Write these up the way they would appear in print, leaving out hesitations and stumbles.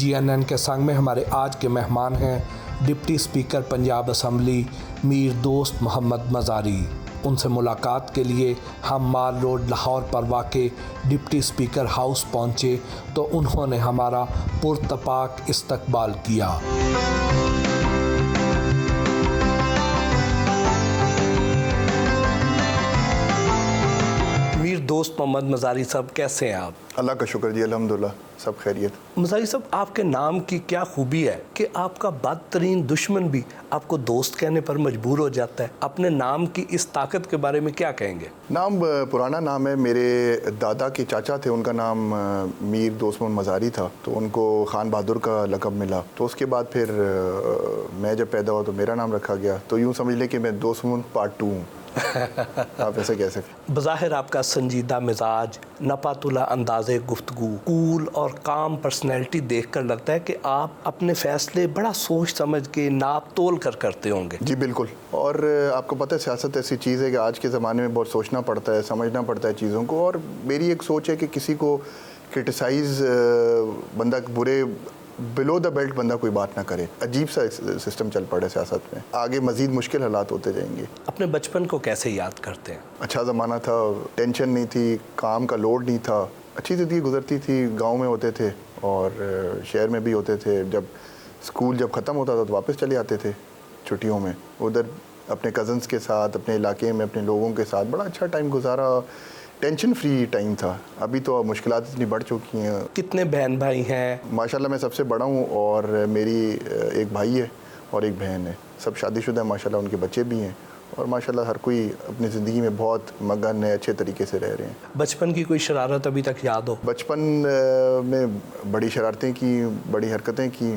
GNN के संग में हमारे आज के मेहमान हैं deputy speaker Punjab assembly Mir दोस्त मोहम्मद मज़ारी। उनसे मुलाकात के लिए हम माल रोड लाहौर पर वाक़े डिप्टी स्पीकर हाउस पहुँचे तो उन्होंने हमारा पुरतपाक इस्तकबाल किया। मीर दोस्त मोहम्मद मज़ारी साहब, कैसे हैं आप? अल्लाह का शुक्र जी, अल्हम्दुलिल्लाह सब खैरियत। मज़ारी साहब, आपके नाम की क्या खूबी है कि आपका बदतरीन दुश्मन भी आपको दोस्त कहने पर मजबूर हो जाता है? अपने नाम की इस ताकत के बारे में क्या कहेंगे? नाम पुराना नाम है। मेरे दादा के चाचा थे, उनका नाम मीर दोस्त मोहम्मद मज़ारी था, तो उनको खान बहादुर का लक़ब मिला। तो उसके बाद फिर मैं जब पैदा हुआ तो मेरा नाम रखा गया। तो यूँ समझ लें कि मैं दोस्त मोहम्मद पार्ट 2 हूँ। आप ऐसे कह सकते। बज़ाहिर आपका संजीदा मिजाज, नपातुला अंदाज़े गुफ्तगू, कूल और काम पर्सनैलिटी देखकर लगता है कि आप अपने फ़ैसले बड़ा सोच समझ के नाप तोल कर करते होंगे। जी बिल्कुल। और आपको पता है सियासत ऐसी चीज़ है कि आज के ज़माने में बहुत सोचना पड़ता है, समझना पड़ता है चीज़ों को। और मेरी एक सोच है कि किसी को क्रिटिसाइज़ बंदा बुरे बिलो द बेल्ट बंदा कोई बात ना करे। अजीब सा सिस्टम चल पड़ा है सियासत में। आगे मज़ीद मुश्किल हालात होते जाएंगे। अपने बचपन को कैसे याद करते हैं? अच्छा ज़माना था, टेंशन नहीं थी, काम का लोड नहीं था, अच्छी ज़िंदगी गुजरती थी। गांव में होते थे और शहर में भी होते थे। जब स्कूल जब ख़त्म होता था तो वापस चले आते थे छुट्टियों में, उधर अपने कज़न्स के साथ, अपने इलाके में अपने लोगों के साथ बड़ा अच्छा टाइम गुजारा। टेंशन फ्री टाइम था। अभी तो मुश्किलात इतनी बढ़ चुकी हैं। कितने बहन भाई हैं? माशाल्लाह मैं सबसे बड़ा हूँ और मेरी एक भाई है और एक बहन है। सब शादीशुदा है माशाल्लाह, उनके बच्चे भी हैं और माशाल्लाह हर कोई अपनी ज़िंदगी में बहुत मगन है, अच्छे तरीके से रह रहे हैं। बचपन की कोई शरारत अभी तक याद हो? बचपन में बड़ी शरारतें की, बड़ी हरकतें की।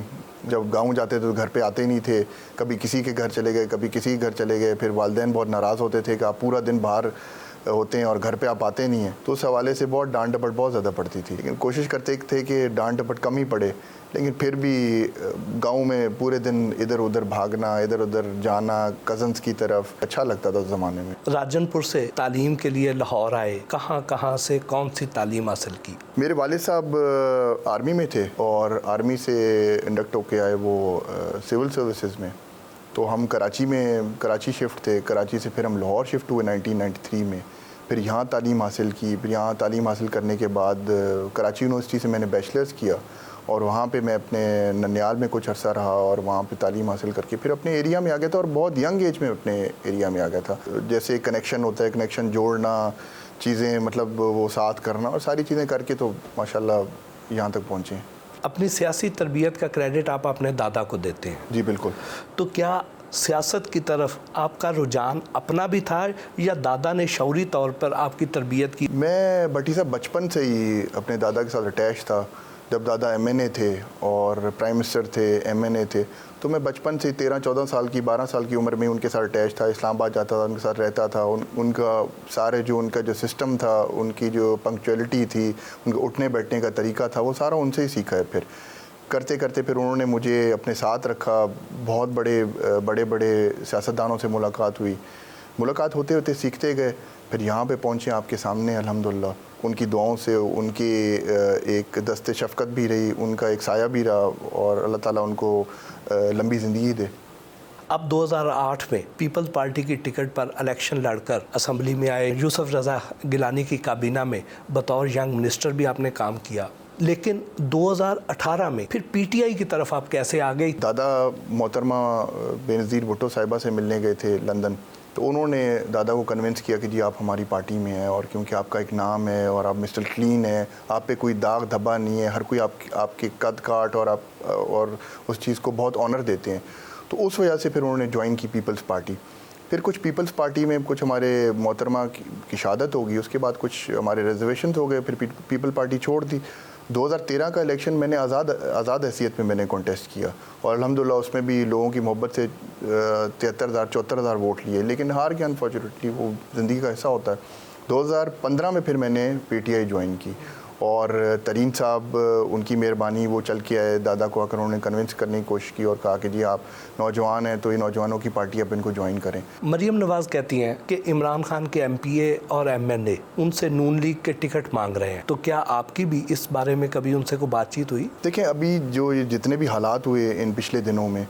जब गांव जाते थे तो घर पे आते ही नहीं थे, कभी किसी के घर चले गए, कभी किसी के घर चले गए। फिर वालिदैन बहुत नाराज़ होते थे कि आप पूरा दिन बाहर होते हैं और घर पे आप आते नहीं हैं। तो उस हवाले से बहुत डांट डपट बहुत ज़्यादा पड़ती थी। लेकिन कोशिश करते थे कि डांट डपट कम ही पड़े, लेकिन फिर भी गांव में पूरे दिन इधर उधर भागना, इधर उधर जाना, कज़न्स की तरफ अच्छा लगता था उस ज़माने में। राजनपुर से तालीम के लिए लाहौर आए, कहाँ से कौन सी तालीम हासिल की? मेरे वालिद साहब आर्मी में थे और आर्मी से इंडक्ट होके आए वो सिविल सर्विसेज में। तो हम कराची शिफ्ट थे। कराची से फिर हम लाहौर शिफ्ट हुए 1993 में। फिर यहाँ तालीम हासिल की। फिर यहाँ तालीम हासिल करने के बाद कराची यूनिवर्सिटी से मैंने बैचलर्स किया और वहाँ पे मैं अपने ननियाल में कुछ अरसा रहा और वहाँ पे तालीम हासिल करके फिर अपने एरिया में आ गया था और बहुत यंग एज में अपने एरिया में आ गया था। जैसे कनेक्शन होता है, कनेक्शन जोड़ना, चीज़ें मतलब वो साथ करना और सारी चीज़ें करके तो माशाल्लाह यहाँ तक पहुँचे। अपनी सियासी तरबियत का क्रेडिट आप अपने दादा को देते हैं? जी बिल्कुल। तो क्या सियासत की तरफ आपका रुझान अपना भी था या दादा ने शौरी तौर पर आपकी तरबियत की? मैं भट्टी साहब बचपन से ही अपने दादा के साथ अटैच था। जब दादा MNA थे और प्राइम मिनिस्टर थे, MNA थे, तो मैं बचपन से 13-14 साल की 12 साल की उम्र में उनके साथ अटैच था। इस्लामाबाद जाता था, उनके साथ रहता था। उनका सारे उनका जो सिस्टम था, उनकी जो पंक्चुअलिटी थी, उनके उठने बैठने का तरीका था, वो सारा उनसे ही सीखा है। फिर करते करते फिर उन्होंने मुझे अपने साथ रखा। बहुत बड़े बड़े सियासतदानों से मुलाकात होते होते सीखते गए। फिर यहाँ पे पहुँचे आपके सामने अल्हम्दुलिल्लाह। उनकी दुआओं से उनकी एक दस्ते शफ़क़त भी रही, उनका एक साया भी रहा और अल्लाह ताला उनको लंबी ज़िंदगी दे। अब 2008 में पीपल्स पार्टी की टिकट पर इलेक्शन लड़कर असम्बली में आए। यूसुफ रज़ा गिलानी की काबीना में बतौर यंग मिनिस्टर भी आपने काम किया, लेकिन 2018 में फिर PTI की तरफ आप कैसे आ गए? दादा मोहतरमा बेनज़ीर भुट्टो साहिबा से मिलने गए थे लंदन, तो उन्होंने दादा को कन्विंस किया कि जी आप हमारी पार्टी में हैं और क्योंकि आपका एक नाम है और आप मिस्टर क्लीन है, आप पे कोई दाग धब्बा नहीं है, हर कोई आपके कद काट और उस चीज़ को बहुत ऑनर देते हैं। तो उस वजह से फिर उन्होंने ज्वाइन की पीपल्स पार्टी। फिर कुछ पीपल्स पार्टी में कुछ हमारे मोहतरमा की शहादत होगी, उसके बाद कुछ हमारे रिजर्वेशन हो गए, फिर पीपल पार्टी छोड़ दी। 2013 का इलेक्शन मैंने आज़ाद हैसियत में मैंने कॉन्टेस्ट किया और अल्हम्दुलिल्लाह उसमें भी लोगों की मोहब्बत से 73,000-74,000 वोट लिए, लेकिन हार गया अनफॉर्चुनेटली। वो ज़िंदगी का हिस्सा होता है। 2015 में फिर मैंने PTI ज्वाइन की और तरीन साहब उनकी मेहरबानी, वो चल के आए, दादा को आकर उन्होंने कन्विंस करने की कोशिश की और कहा कि जी आप नौजवान हैं तो ये नौजवानों की पार्टी आप इनको ज्वाइन करें। मरीम नवाज़ कहती हैं कि इमरान खान के MPA और MNA उनसे नून लीग के टिकट मांग रहे हैं, तो क्या आपकी भी इस बारे में कभी उनसे कोई बातचीत हुई? देखिए, अभी जो जितने भी हालात हुए इन पिछले दिनों में,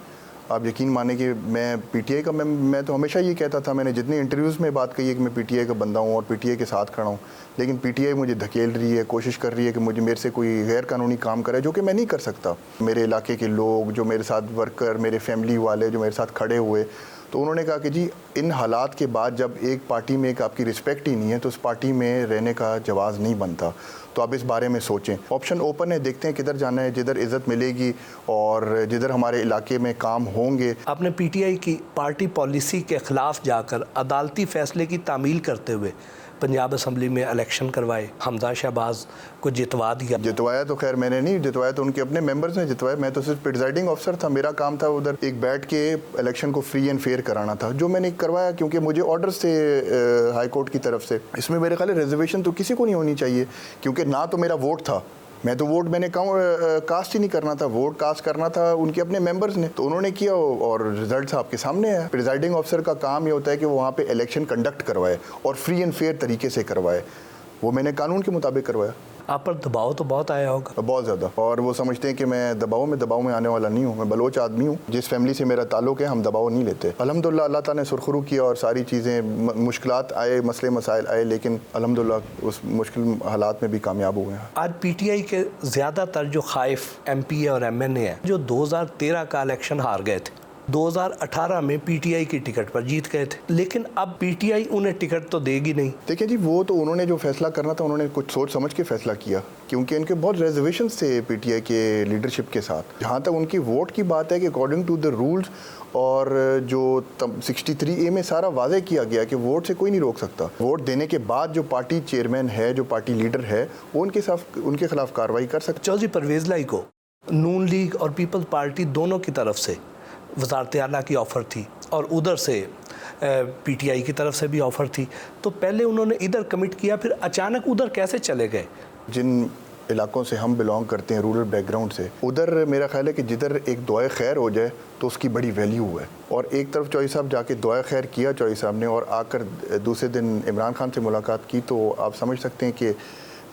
आप यकीन माने कि मैं PTI का मैं तो हमेशा ये कहता था, मैंने जितने इंटरव्यूज़ में बात कही है कि मैं PTI का बंदा हूँ और PTI के साथ खड़ा हूँ, लेकिन PTI मुझे धकेल रही है, कोशिश कर रही है कि मेरे से कोई गैर कानूनी काम करे जो कि मैं नहीं कर सकता। मेरे इलाके के लोग जो मेरे साथ वर्कर, मेरे फैमिली वाले जो मेरे साथ खड़े हुए, तो उन्होंने कहा कि जी इन हालात के बाद जब एक पार्टी में एक आपकी रिस्पेक्ट ही नहीं है तो उस पार्टी में रहने का जवाज़ नहीं बनता, तो आप इस बारे में सोचें। ऑप्शन ओपन है, देखते हैं किधर जाना है, जिधर इज़्ज़त मिलेगी और जिधर हमारे इलाके में काम होंगे। आपने PTI की पार्टी पॉलिसी के ख़िलाफ़ जाकर अदालती फ़ैसले की तामील करते हुए पंजाब असम्बली में इलेक्शन करवाए, हमजा शहबाज को जितवा दिया। जितवाया तो खैर मैंने नहीं जितवाया, तो उनके अपने मेंबर्स ने जितवाया, मैं तो सिर्फ प्रिजाइडिंग ऑफिसर था। मेरा काम था उधर एक बैठ के इलेक्शन को फ्री एंड फेयर कराना था, जो मैंने करवाया क्योंकि मुझे ऑर्डर्स थे हाई कोर्ट की तरफ से। इसमें मेरे ख्याल रिजर्वेशन तो किसी को नहीं होनी चाहिए, क्योंकि ना तो मेरा वोट था, मैं तो वोट मैंने कास्ट ही नहीं करना था, वोट कास्ट करना था उनके अपने मेंबर्स ने, तो उन्होंने किया और रिजल्ट आपके सामने है। प्रिजाइडिंग ऑफिसर का काम ये होता है कि वो वहाँ पे इलेक्शन कंडक्ट करवाए और फ्री एंड फेयर तरीके से करवाए, वो मैंने कानून के मुताबिक करवाया। आप पर दबाव तो बहुत आया होगा? बहुत ज़्यादा, और वो समझते हैं कि मैं दबाव में आने वाला नहीं हूँ। मैं बलोच आदमी हूँ, जिस फैमिली से मेरा ताल्लुक है हम दबाव नहीं लेते। अल्हम्दुलिल्लाह अल्लाह ताला ने सुरखरू किया और सारी चीज़ें, मुश्किलात आए, मसले मसाइल आए, लेकिन अल्हम्दुलिल्लाह उस मुश्किल हालात में भी कामयाब हुए हैं। आज PTI के ज़्यादातर जो खाइफ MPA और MNA हैं, जो 2013 का इलेक्शन हार गए थे, 2018 में PTI की टिकट पर जीत गए थे, लेकिन अब PTI उन्हें टिकट तो देगी नहीं। देखिए जी, वो तो उन्होंने जो फैसला करना था उन्होंने कुछ सोच समझ के फैसला किया, क्योंकि इनके बहुत रिजर्वेशंस थे PTI के लीडरशिप के साथ। जहाँ तक उनकी वोट की बात है कि अकॉर्डिंग टू द रूल्स और जो 63A में सारा वाज़े किया गया कि वोट से कोई नहीं रोक सकता। वोट देने के बाद जो पार्टी चेयरमैन है, जो पार्टी लीडर है, वो उनके खिलाफ कार्रवाई कर सकता। चौधरी परवेज़ लाई को नून लीग और पीपल्स पार्टी दोनों की तरफ से वज़ारत आला की ऑफ़र थी और उधर से PTI की तरफ से भी ऑफ़र थी, तो पहले उन्होंने इधर कमिट किया, फिर अचानक उधर कैसे चले गए? जिन इलाकों से हम बिलोंग करते हैं, रूरल बैकग्राउंड से, उधर मेरा ख्याल है कि जिधर एक दुआए खैर हो जाए तो उसकी बड़ी वैल्यू है। और एक तरफ चौधरी साहब जाके दुआए खैर किया चौधरी साहब ने, और आकर दूसरे दिन इमरान खान से मुलाकात की, तो आप समझ सकते हैं कि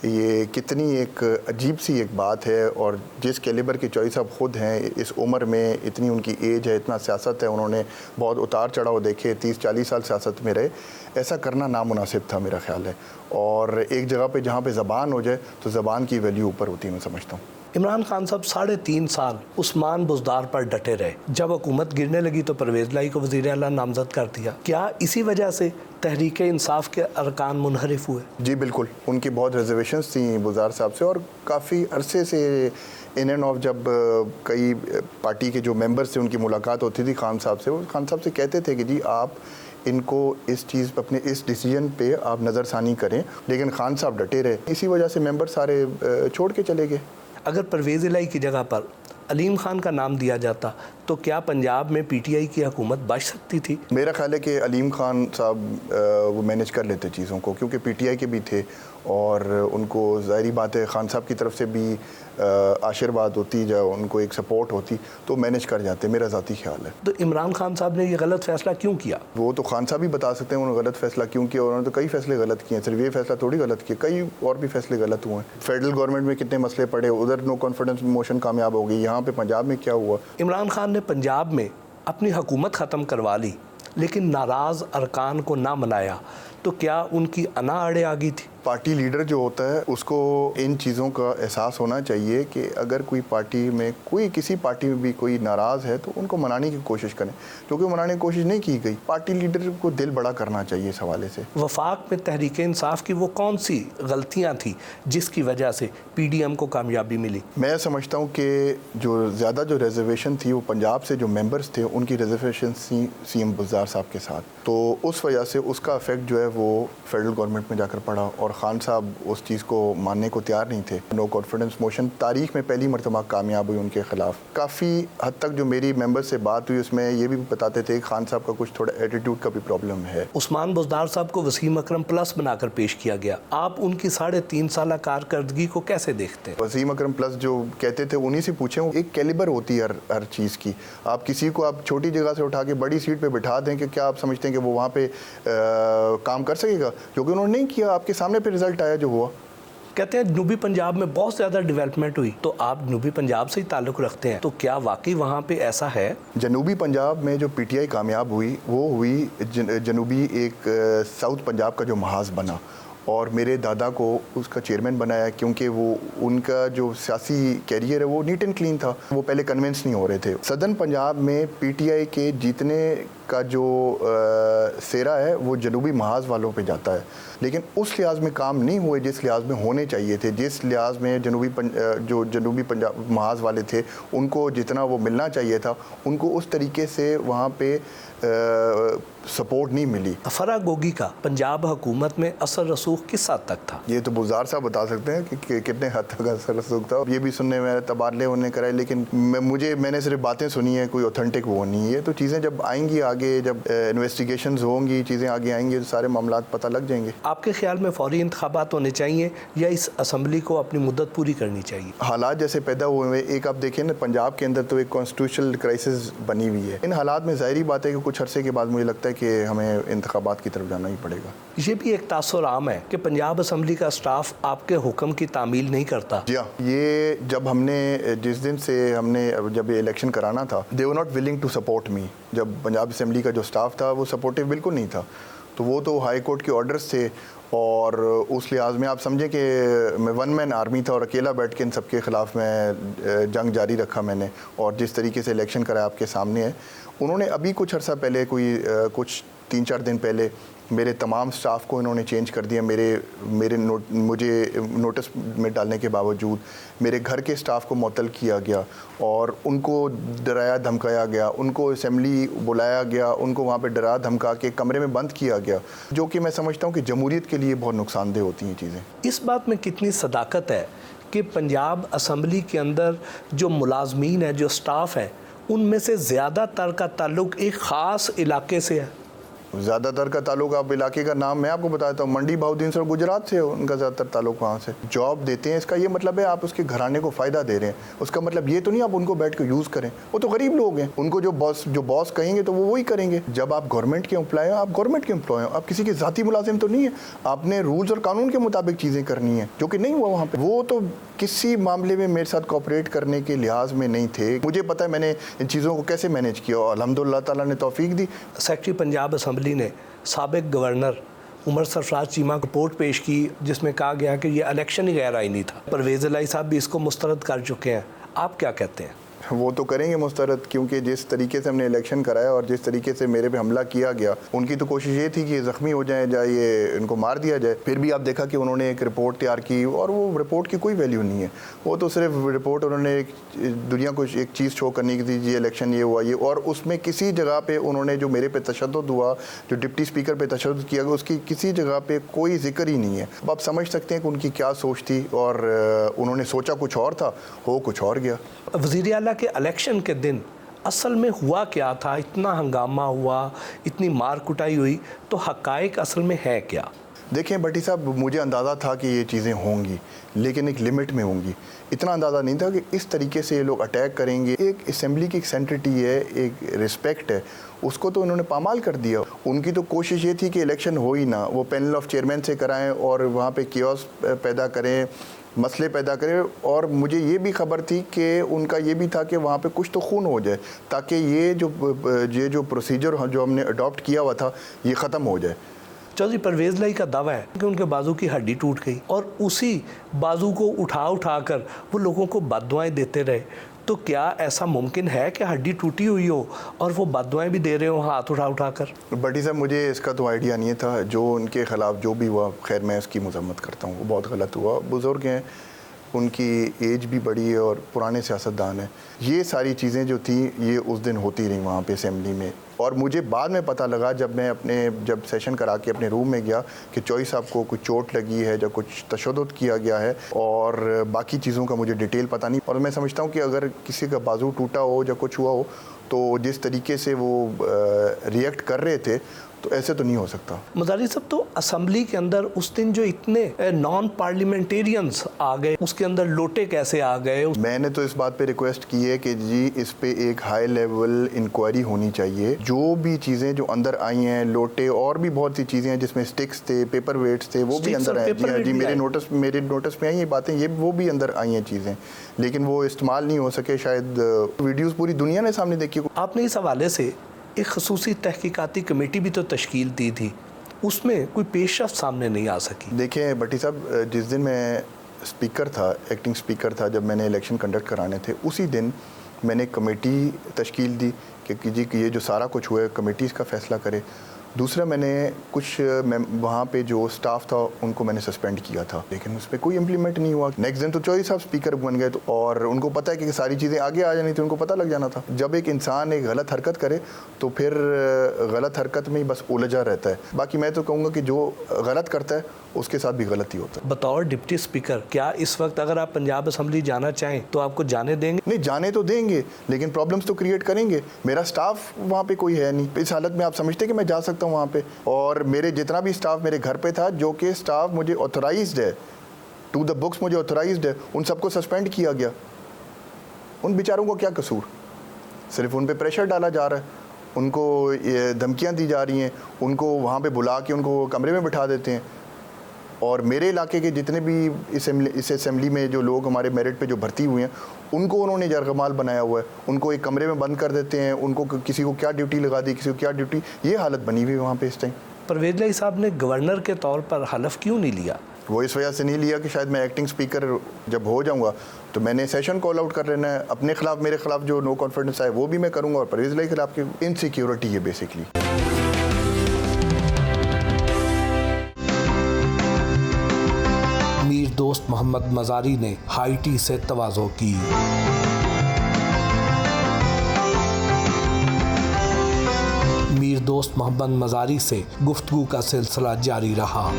ये कितनी एक अजीब सी एक बात है। और जिस कैलिबर के चौधरी साहब ख़ुद हैं, इस उम्र में इतनी उनकी एज है, इतना सियासत है, उन्होंने बहुत उतार चढ़ाव देखे, 30-40 साल सियासत में रहे, ऐसा करना नामुनासिब था मेरा ख्याल है। और एक जगह पे जहाँ पे ज़बान हो जाए तो ज़बान की वैल्यू ऊपर होती है, मैं समझता हूँ। इमरान खान साहब 3.5 साल उस्मान बुज़दार पर डटे रहे, जब हुकूमत गिरने लगी तो परवेज़ लाई को वज़ीर आला नामज़द कर दिया। क्या इसी वजह से तहरीक इंसाफ के अरकान मुनहरिफ हुए? जी बिल्कुल, उनकी बहुत रिजर्वेशंस थी बुज़दार साहब से, और काफ़ी अरसे से इन एंड ऑफ जब कई पार्टी के जो मेंबर्स थे उनकी मुलाकात होती थी खान साहब से, वो खान साहब से कहते थे कि जी आप इनको इस चीज़ पर, अपने इस डिसीजन पे आप नज़रसानी करें, लेकिन खान साहब डटे रहे। इसी वजह से मेंबर सारे छोड़ के चले गए। अगर परवेज़ लाई की जगह पर अलीम खान का नाम दिया जाता तो क्या पंजाब में PTI की हुकूमत बच सकती थी? मेरा ख्याल है कि अलीम खान साहब वो मैनेज कर लेते चीज़ों को, क्योंकि PTI के भी थे और उनको ज़ाहिरी बात है खान साहब की तरफ से भी आशीर्वाद होती, जब उनको एक सपोर्ट होती तो मैनेज कर जाते, मेरा ज़ाती ख्याल है। तो इमरान खान साहब ने ये गलत फ़ैसला क्यों किया? वो तो खान साहब ही बता सकते हैं उन्होंने गलत फ़ैसला क्यों किया। उन्होंने तो कई फ़ैसले गलत किए हैं, सिर्फ ये फ़ैसला थोड़ी गलत किया, कई और भी फ़ैसले गलत हुए हैं। फेडरल गवर्नमेंट में कितने मसले पड़े, उधर नो कॉन्फिडेंस मोशन कामयाब हो गई, यहाँ पे पंजाब में क्या हुआ? इमरान खान ने पंजाब में अपनी हुकूमत ख़त्म करवा ली, लेकिन नाराज़ अरकान को ना मनाया, तो क्या उनकी अना अड़े आ गई थी? पार्टी लीडर जो होता है उसको इन चीज़ों का एहसास होना चाहिए कि अगर कोई पार्टी में किसी पार्टी में भी कोई नाराज़ है तो उनको मनाने की कोशिश करें, क्योंकि मनाने की कोशिश नहीं की गई। पार्टी लीडर को दिल बड़ा करना चाहिए इस हवाले से। वफाक में तहरीक इंसाफ की वो कौन सी गलतियाँ थी जिसकी वजह से PDM को कामयाबी मिली? मैं समझता हूँ कि जो ज़्यादा जो रिजर्वेशन थी वो पंजाब से जो मेंबर्स थे उनकी रिजर्वेशन थी CM बुज़दार साहब के साथ, तो उस वजह से उसका इफेक्ट जो है वो फेडरल गवर्नमेंट में जाकर पढ़ा और खान साहब उस चीज़ को मानने को तैयार नहीं थे। नो कॉन्फिडेंस मोशन तारीख में पहली मरतबा कामयाब हुई उनके ख़िलाफ़। काफ़ी हद तक जो मेरी मेंबर से बात हुई उसमें ये भी बताते थे खान साहब का कुछ थोड़ा एटीट्यूड का भी प्रॉब्लम है। उस्मान बुज़दार साहब को वसीम अकरम प्लस बनाकर पेश किया गया। आप उनकी 3.5 साल कारकर्दगी को कैसे देखते हैं? वसीम अकरम प्लस जो कहते थे उन्हीं से पूछें। एक कैलिबर होती है हर चीज़ की। आप किसी को आप छोटी जगह से उठा के बड़ी सीट पे बिठा दें कि क्या आप समझते हैं कि वो वहाँ पे काम कर सकेगा? जो कि उन्होंने नहीं किया। आपके सामने पे रिजल्ट आया जो हुआ। कहते हैं जनूबी पंजाब में बहुत ज़्यादा डेवलपमेंट हुई, तो आप जनूबी पंजाब से ही ताल्लुक़ रखते हैं, तो क्या वाकई वहाँ पे ऐसा है? जनूबी पंजाब में जो पीटीआई कामयाब हुई वो हुई जनूबी एक साउथ पंजाब का जो महाज बना और मेरे दादा को उसका चेयरमैन बनाया, क्योंकि वो उनका जो सियासी कैरियर है वो नीट एंड क्लीन था। वो पहले कन्विंस नहीं हो रहे थे। सदर्न पंजाब में पीटीआई के जीतने का जो सेरा है वो जनूबी महाज वालों पे जाता है, लेकिन उस लिहाज में काम नहीं हुए जिस लिहाज में होने चाहिए थे। जिस लिहाज में जो जनूबी पंजाब महाज वाले थे उनको जितना वो मिलना चाहिए था उनको उस तरीके से वहाँ पे सपोर्ट नहीं मिली। फरा गोगी का पंजाब हुकूमत में असर रसूख किस हद तक था? ये तो बुज़दार साहब बता सकते हैं कि कितने हद तक असर रसूख था। ये भी सुनने में तबादले उन्होंने कराए, लेकिन मैंने सिर्फ बातें सुनी है, कोई ऑथेंटिक वो नहीं है। तो चीज़ें जब आएंगी आगे, जब इन्वेस्टिगेशंस होंगी, चीज़ें आगे आएंगी तो सारे मामला पता लग जाएंगे। आपके ख्याल में फौरी इंतखाबात होने चाहिए या इस असम्बली को अपनी मुद्दत पूरी करनी चाहिए? हालात जैसे पैदा हुए हैं, एक आप देखें ना, पंजाब के अंदर तो एक कॉन्स्टिट्यूशनल क्राइसिस बनी हुई है। इन हालात में ज़ाहिरी बात है कि कुछ अरसे के बाद मुझे लगता है कि हमें इंतखाबात की तरफ जाना ही पड़ेगा। ये भी एक तासुर आम है कि पंजाब असम्बली का स्टाफ आपके हुक्म की तामील नहीं करता। जी हाँ, ये जब हमने जिस दिन से हमने जब ये इलेक्शन कराना था, they were not willing to support me. जब पंजाब असम्बली का जो स्टाफ था वो सपोर्टिव बिल्कुल नहीं था। तो वो तो हाई कोर्ट के ऑर्डर्स थे और उस लिहाज में आप समझें कि मैं वन मैन आर्मी था और अकेला बैठ के इन सबके ख़िलाफ़ मैं जंग जारी रखा मैंने। और जिस तरीके से इलेक्शन कराया आपके सामने है। उन्होंने अभी कुछ अर्सा पहले कुछ 3-4 दिन पहले मेरे तमाम स्टाफ को इन्होंने चेंज कर दिया। मुझे नोटिस में डालने के बावजूद मेरे घर के स्टाफ को मुअत्तल किया गया और उनको डराया धमकाया गया, उनको असेंबली बुलाया गया, उनको वहाँ पे डरा धमका के कमरे में बंद किया गया, जो कि मैं समझता हूँ कि जमहूरियत के लिए बहुत नुकसानदेह होती हैं चीज़ें। इस बात में कितनी सदाकत है कि पंजाब असम्बली के अंदर जो मुलाजमीन है, जो स्टाफ है, उनमें से ज़्यादातर का ताल्लुक़ एक ख़ास इलाके से है? ज़्यादातर का ताल्लुक, आप इलाके का नाम मैं आपको बताता हूँ, मंडी बहाउद्दीन से और गुजरात से उनका ज़्यादातर ताल्लुक वहाँ से। जॉब देते हैं, इसका ये मतलब है आप उसके घराने को फ़ायदा दे रहे हैं। उसका मतलब ये तो नहीं आप उनको बैठ के यूज़ करें। वो तो गरीब लोग हैं, उनको जो बॉस कहेंगे तो वो वही करेंगे। जब आप गवर्नमेंट के एम्प्लॉय हो, आप गवर्नमेंट के एम्प्लॉय हो, आप किसी के ज़ाती मुलाजिम तो नहीं है। आपने रूल्स और कानून के मुताबिक चीज़ें करनी है, जो कि नहीं हुआ वहाँ पर। वो तो किसी मामले में मेरे साथ कोऑपरेट करने के लिहाज में नहीं थे। मुझे पता है मैंने इन चीज़ों को कैसे मैनेज किया और अल्हम्दुलिल्लाह ताला ने तौफीक दी। सेक्रेटरी पंजाब असम्बली ने साबिक गवर्नर उमर सरफराज चीमा को रिपोर्ट पेश की जिसमें कहा गया कि ये इलेक्शन ही गैर आईनी था। परवेज़ इलाही साहब भी इसको मुस्तरद कर चुके हैं। आप क्या कहते हैं? वो तो करेंगे मुस्तरद, क्योंकि जिस तरीके से हमने इलेक्शन कराया और जिस तरीके से मेरे पे हमला किया गया, उनकी तो कोशिश ये थी कि ज़ख्मी हो जाए या ये इनको मार दिया जाए। फिर भी आप देखा कि उन्होंने एक रिपोर्ट तैयार की और वो रिपोर्ट की कोई वैल्यू नहीं है। वो तो सिर्फ रिपोर्ट उन्होंने एक दुनिया को एक चीज़ शो करने की थी, ये इलेक्शन ये हुआ ये, और उसमें किसी जगह पर उन्होंने जो मेरे पे तशद्दुद हुआ, जो डिप्टी स्पीकर पर तशद्दुद किया गया, उसकी किसी जगह पर कोई जिक्र ही नहीं है। अब आप समझ सकते हैं कि उनकी क्या सोच थी और उन्होंने सोचा कुछ और था, हो कुछ और गया। वज़ीर आला के इलेक्शन के दिन असल में हुआ क्या था? इतना हंगामा हुआ, इतनी मार कुटाई हुई, तो हक़ाइक़ असल में है क्या? देखें भट्टी साहब, मुझे अंदाज़ा था कि ये चीज़ें होंगी, लेकिन एक लिमिट में होंगी। इतना अंदाज़ा नहीं था कि इस तरीके से ये लोग अटैक करेंगे। एक असेंबली की एक सेंटिटी है, एक रिस्पेक्ट है, उसको तो उन्होंने पामाल कर दिया। उनकी तो कोशिश ये थी कि इलेक्शन हो ही ना, वो पैनल ऑफ चेयरमैन से कराएं और वहाँ पे कियोस पैदा करें, मसले पैदा करें। और मुझे ये भी खबर थी कि उनका ये भी था कि वहाँ पे कुछ तो खून हो जाए, ताकि ये जो प्रोसीजर जो हमने अडॉप्ट किया हुआ था ये ख़त्म हो जाए। चौधरी परवेज़ इलाही का दावा है कि उनके बाजू की हड्डी टूट गई और उसी बाजू को उठा कर वो लोगों को बद्दुआएं देते रहे। तो क्या ऐसा मुमकिन है कि हड्डी टूटी हुई हो और वो बद्दुआएं भी दे रहे हो हाथ उठा कर? बटी साहब, मुझे इसका तो आइडिया नहीं था। जो उनके ख़िलाफ़ जो भी हुआ, खैर मैं इसकी मजम्मत करता हूँ, वो बहुत गलत हुआ। बुज़ुर्ग हैं, उनकी एज भी बड़ी है और पुराने सियासतदान हैं। ये सारी चीज़ें जो थी ये उस दिन होती रही वहाँ पे असेंबली में। और मुझे बाद में पता लगा जब सेशन करा के अपने रूम में गया कि चौधरी साहब को कुछ चोट लगी है या कुछ तशद्दुद किया गया है, और बाकी चीज़ों का मुझे डिटेल पता नहीं। और मैं समझता हूँ कि अगर किसी का बाजू टूटा हो या कुछ हुआ हो तो जिस तरीके से वो रिएक्ट कर रहे थे तो ऐसे तो नहीं हो सकता। मज़ारी साहब, तो असेंबली के अंदर उस दिन जो इतने नॉन पार्लियामेंटेरियंस आ गए, उसके अंदर लोटे कैसे आ गए? मैंने तो इस बात पे रिक्वेस्ट की है कि जी इस पे एक हाई लेवल इंक्वायरी होनी चाहिए। जो भी चीज़ें जो अंदर आई हैं, लोटे और भी बहुत सी चीज़ें हैं जिसमें स्टिक्स थे, पेपर वेट्स थे, वो भी अंदर आए। जी मेरे नोटिस में आई ये बातें, ये वो भी अंदर आई हैं चीज़ें, लेकिन वो इस्तेमाल नहीं हो सके। शायद वीडियोज़ पूरी दुनिया ने सामने देखी। आपने इस हवाले से एक खसूसी तहकीकाती कमेटी भी तो तश्कील दी थी, उसमें कोई पेशरफ्त सामने नहीं आ सकी। देखिए भट्टी साहब, जिस दिन मैं स्पीकर था, एक्टिंग स्पीकर था, जब मैंने इलेक्शन कंडक्ट कराने थे, उसी दिन मैंने कमेटी तश्कील दी कि जी ये जो सारा कुछ हुआ है कमेटी इसका फ़ैसला करे। दूसरा, मैंने कुछ वहाँ पे जो स्टाफ था उनको मैंने सस्पेंड किया था, लेकिन उस पर कोई इम्प्लीमेंट नहीं हुआ। नेक्स्ट दिन तो चौधरी साहब स्पीकर बन गए, तो और उनको पता है कि सारी चीज़ें आगे आ जानी थी, उनको पता लग जाना था। जब एक इंसान एक गलत हरकत करे तो फिर गलत हरकत में ही बस उलझा रहता है। बाकी मैं तो कहूँगा कि जो गलत करता है उसके साथ भी गलत ही होता है। बतौर डिप्टी स्पीकर, क्या इस वक्त अगर आप पंजाब असेंबली जाना चाहें तो आपको जाने देंगे? नहीं, जाने तो देंगे, लेकिन प्रॉब्लम्स तो क्रिएट करेंगे। मेरा स्टाफ वहाँ पे कोई है नहीं। इस हालत में आप समझते हैं कि मैं जा सकता हूँ वहाँ पे? और मेरे जितना भी स्टाफ मेरे घर पे था, जो कि स्टाफ मुझे ऑथराइज्ड है, टू द बुक्स मुझे ऑथराइज्ड है, उन सबको सस्पेंड किया गया। उन बेचारों को क्या कसूर? सिर्फ उन पे प्रेशर डाला जा रहा है, उनको धमकियाँ दी जा रही हैं, उनको वहाँ पे बुला के उनको कमरे में बिठा देते हैं। और मेरे इलाके के जितने भी इस असेंबली में जो लोग हमारे मेरिट पे जो भर्ती हुए हैं, उनको उन्होंने जरगमाल बनाया हुआ है। उनको एक कमरे में बंद कर देते हैं, उनको किसी को क्या ड्यूटी लगा दी, किसी को क्या ड्यूटी, ये हालत बनी हुई है वहाँ पे इस टाइम। परवेज़ इलाही साहब ने गवर्नर के तौर पर हलफ क्यों नहीं लिया? वो इस वजह से नहीं लिया कि शायद मैं एक्टिंग स्पीकर जब हो जाऊँगा तो मैंने सेशन कॉल आउट कर लेना है। अपने खिलाफ, मेरे खिलाफ जो नो कॉन्फिडेंस है वो भी मैं करूँगा, और परवेज़ इलाही के खिलाफ की इनसिक्योरिटी है बेसिकली। मीर दोस्त मोहम्मद मज़ारी ने हाईटी से तवाज़ो की। मीर दोस्त मोहम्मद मज़ारी से गुफ्तगू का सिलसिला जारी रहा।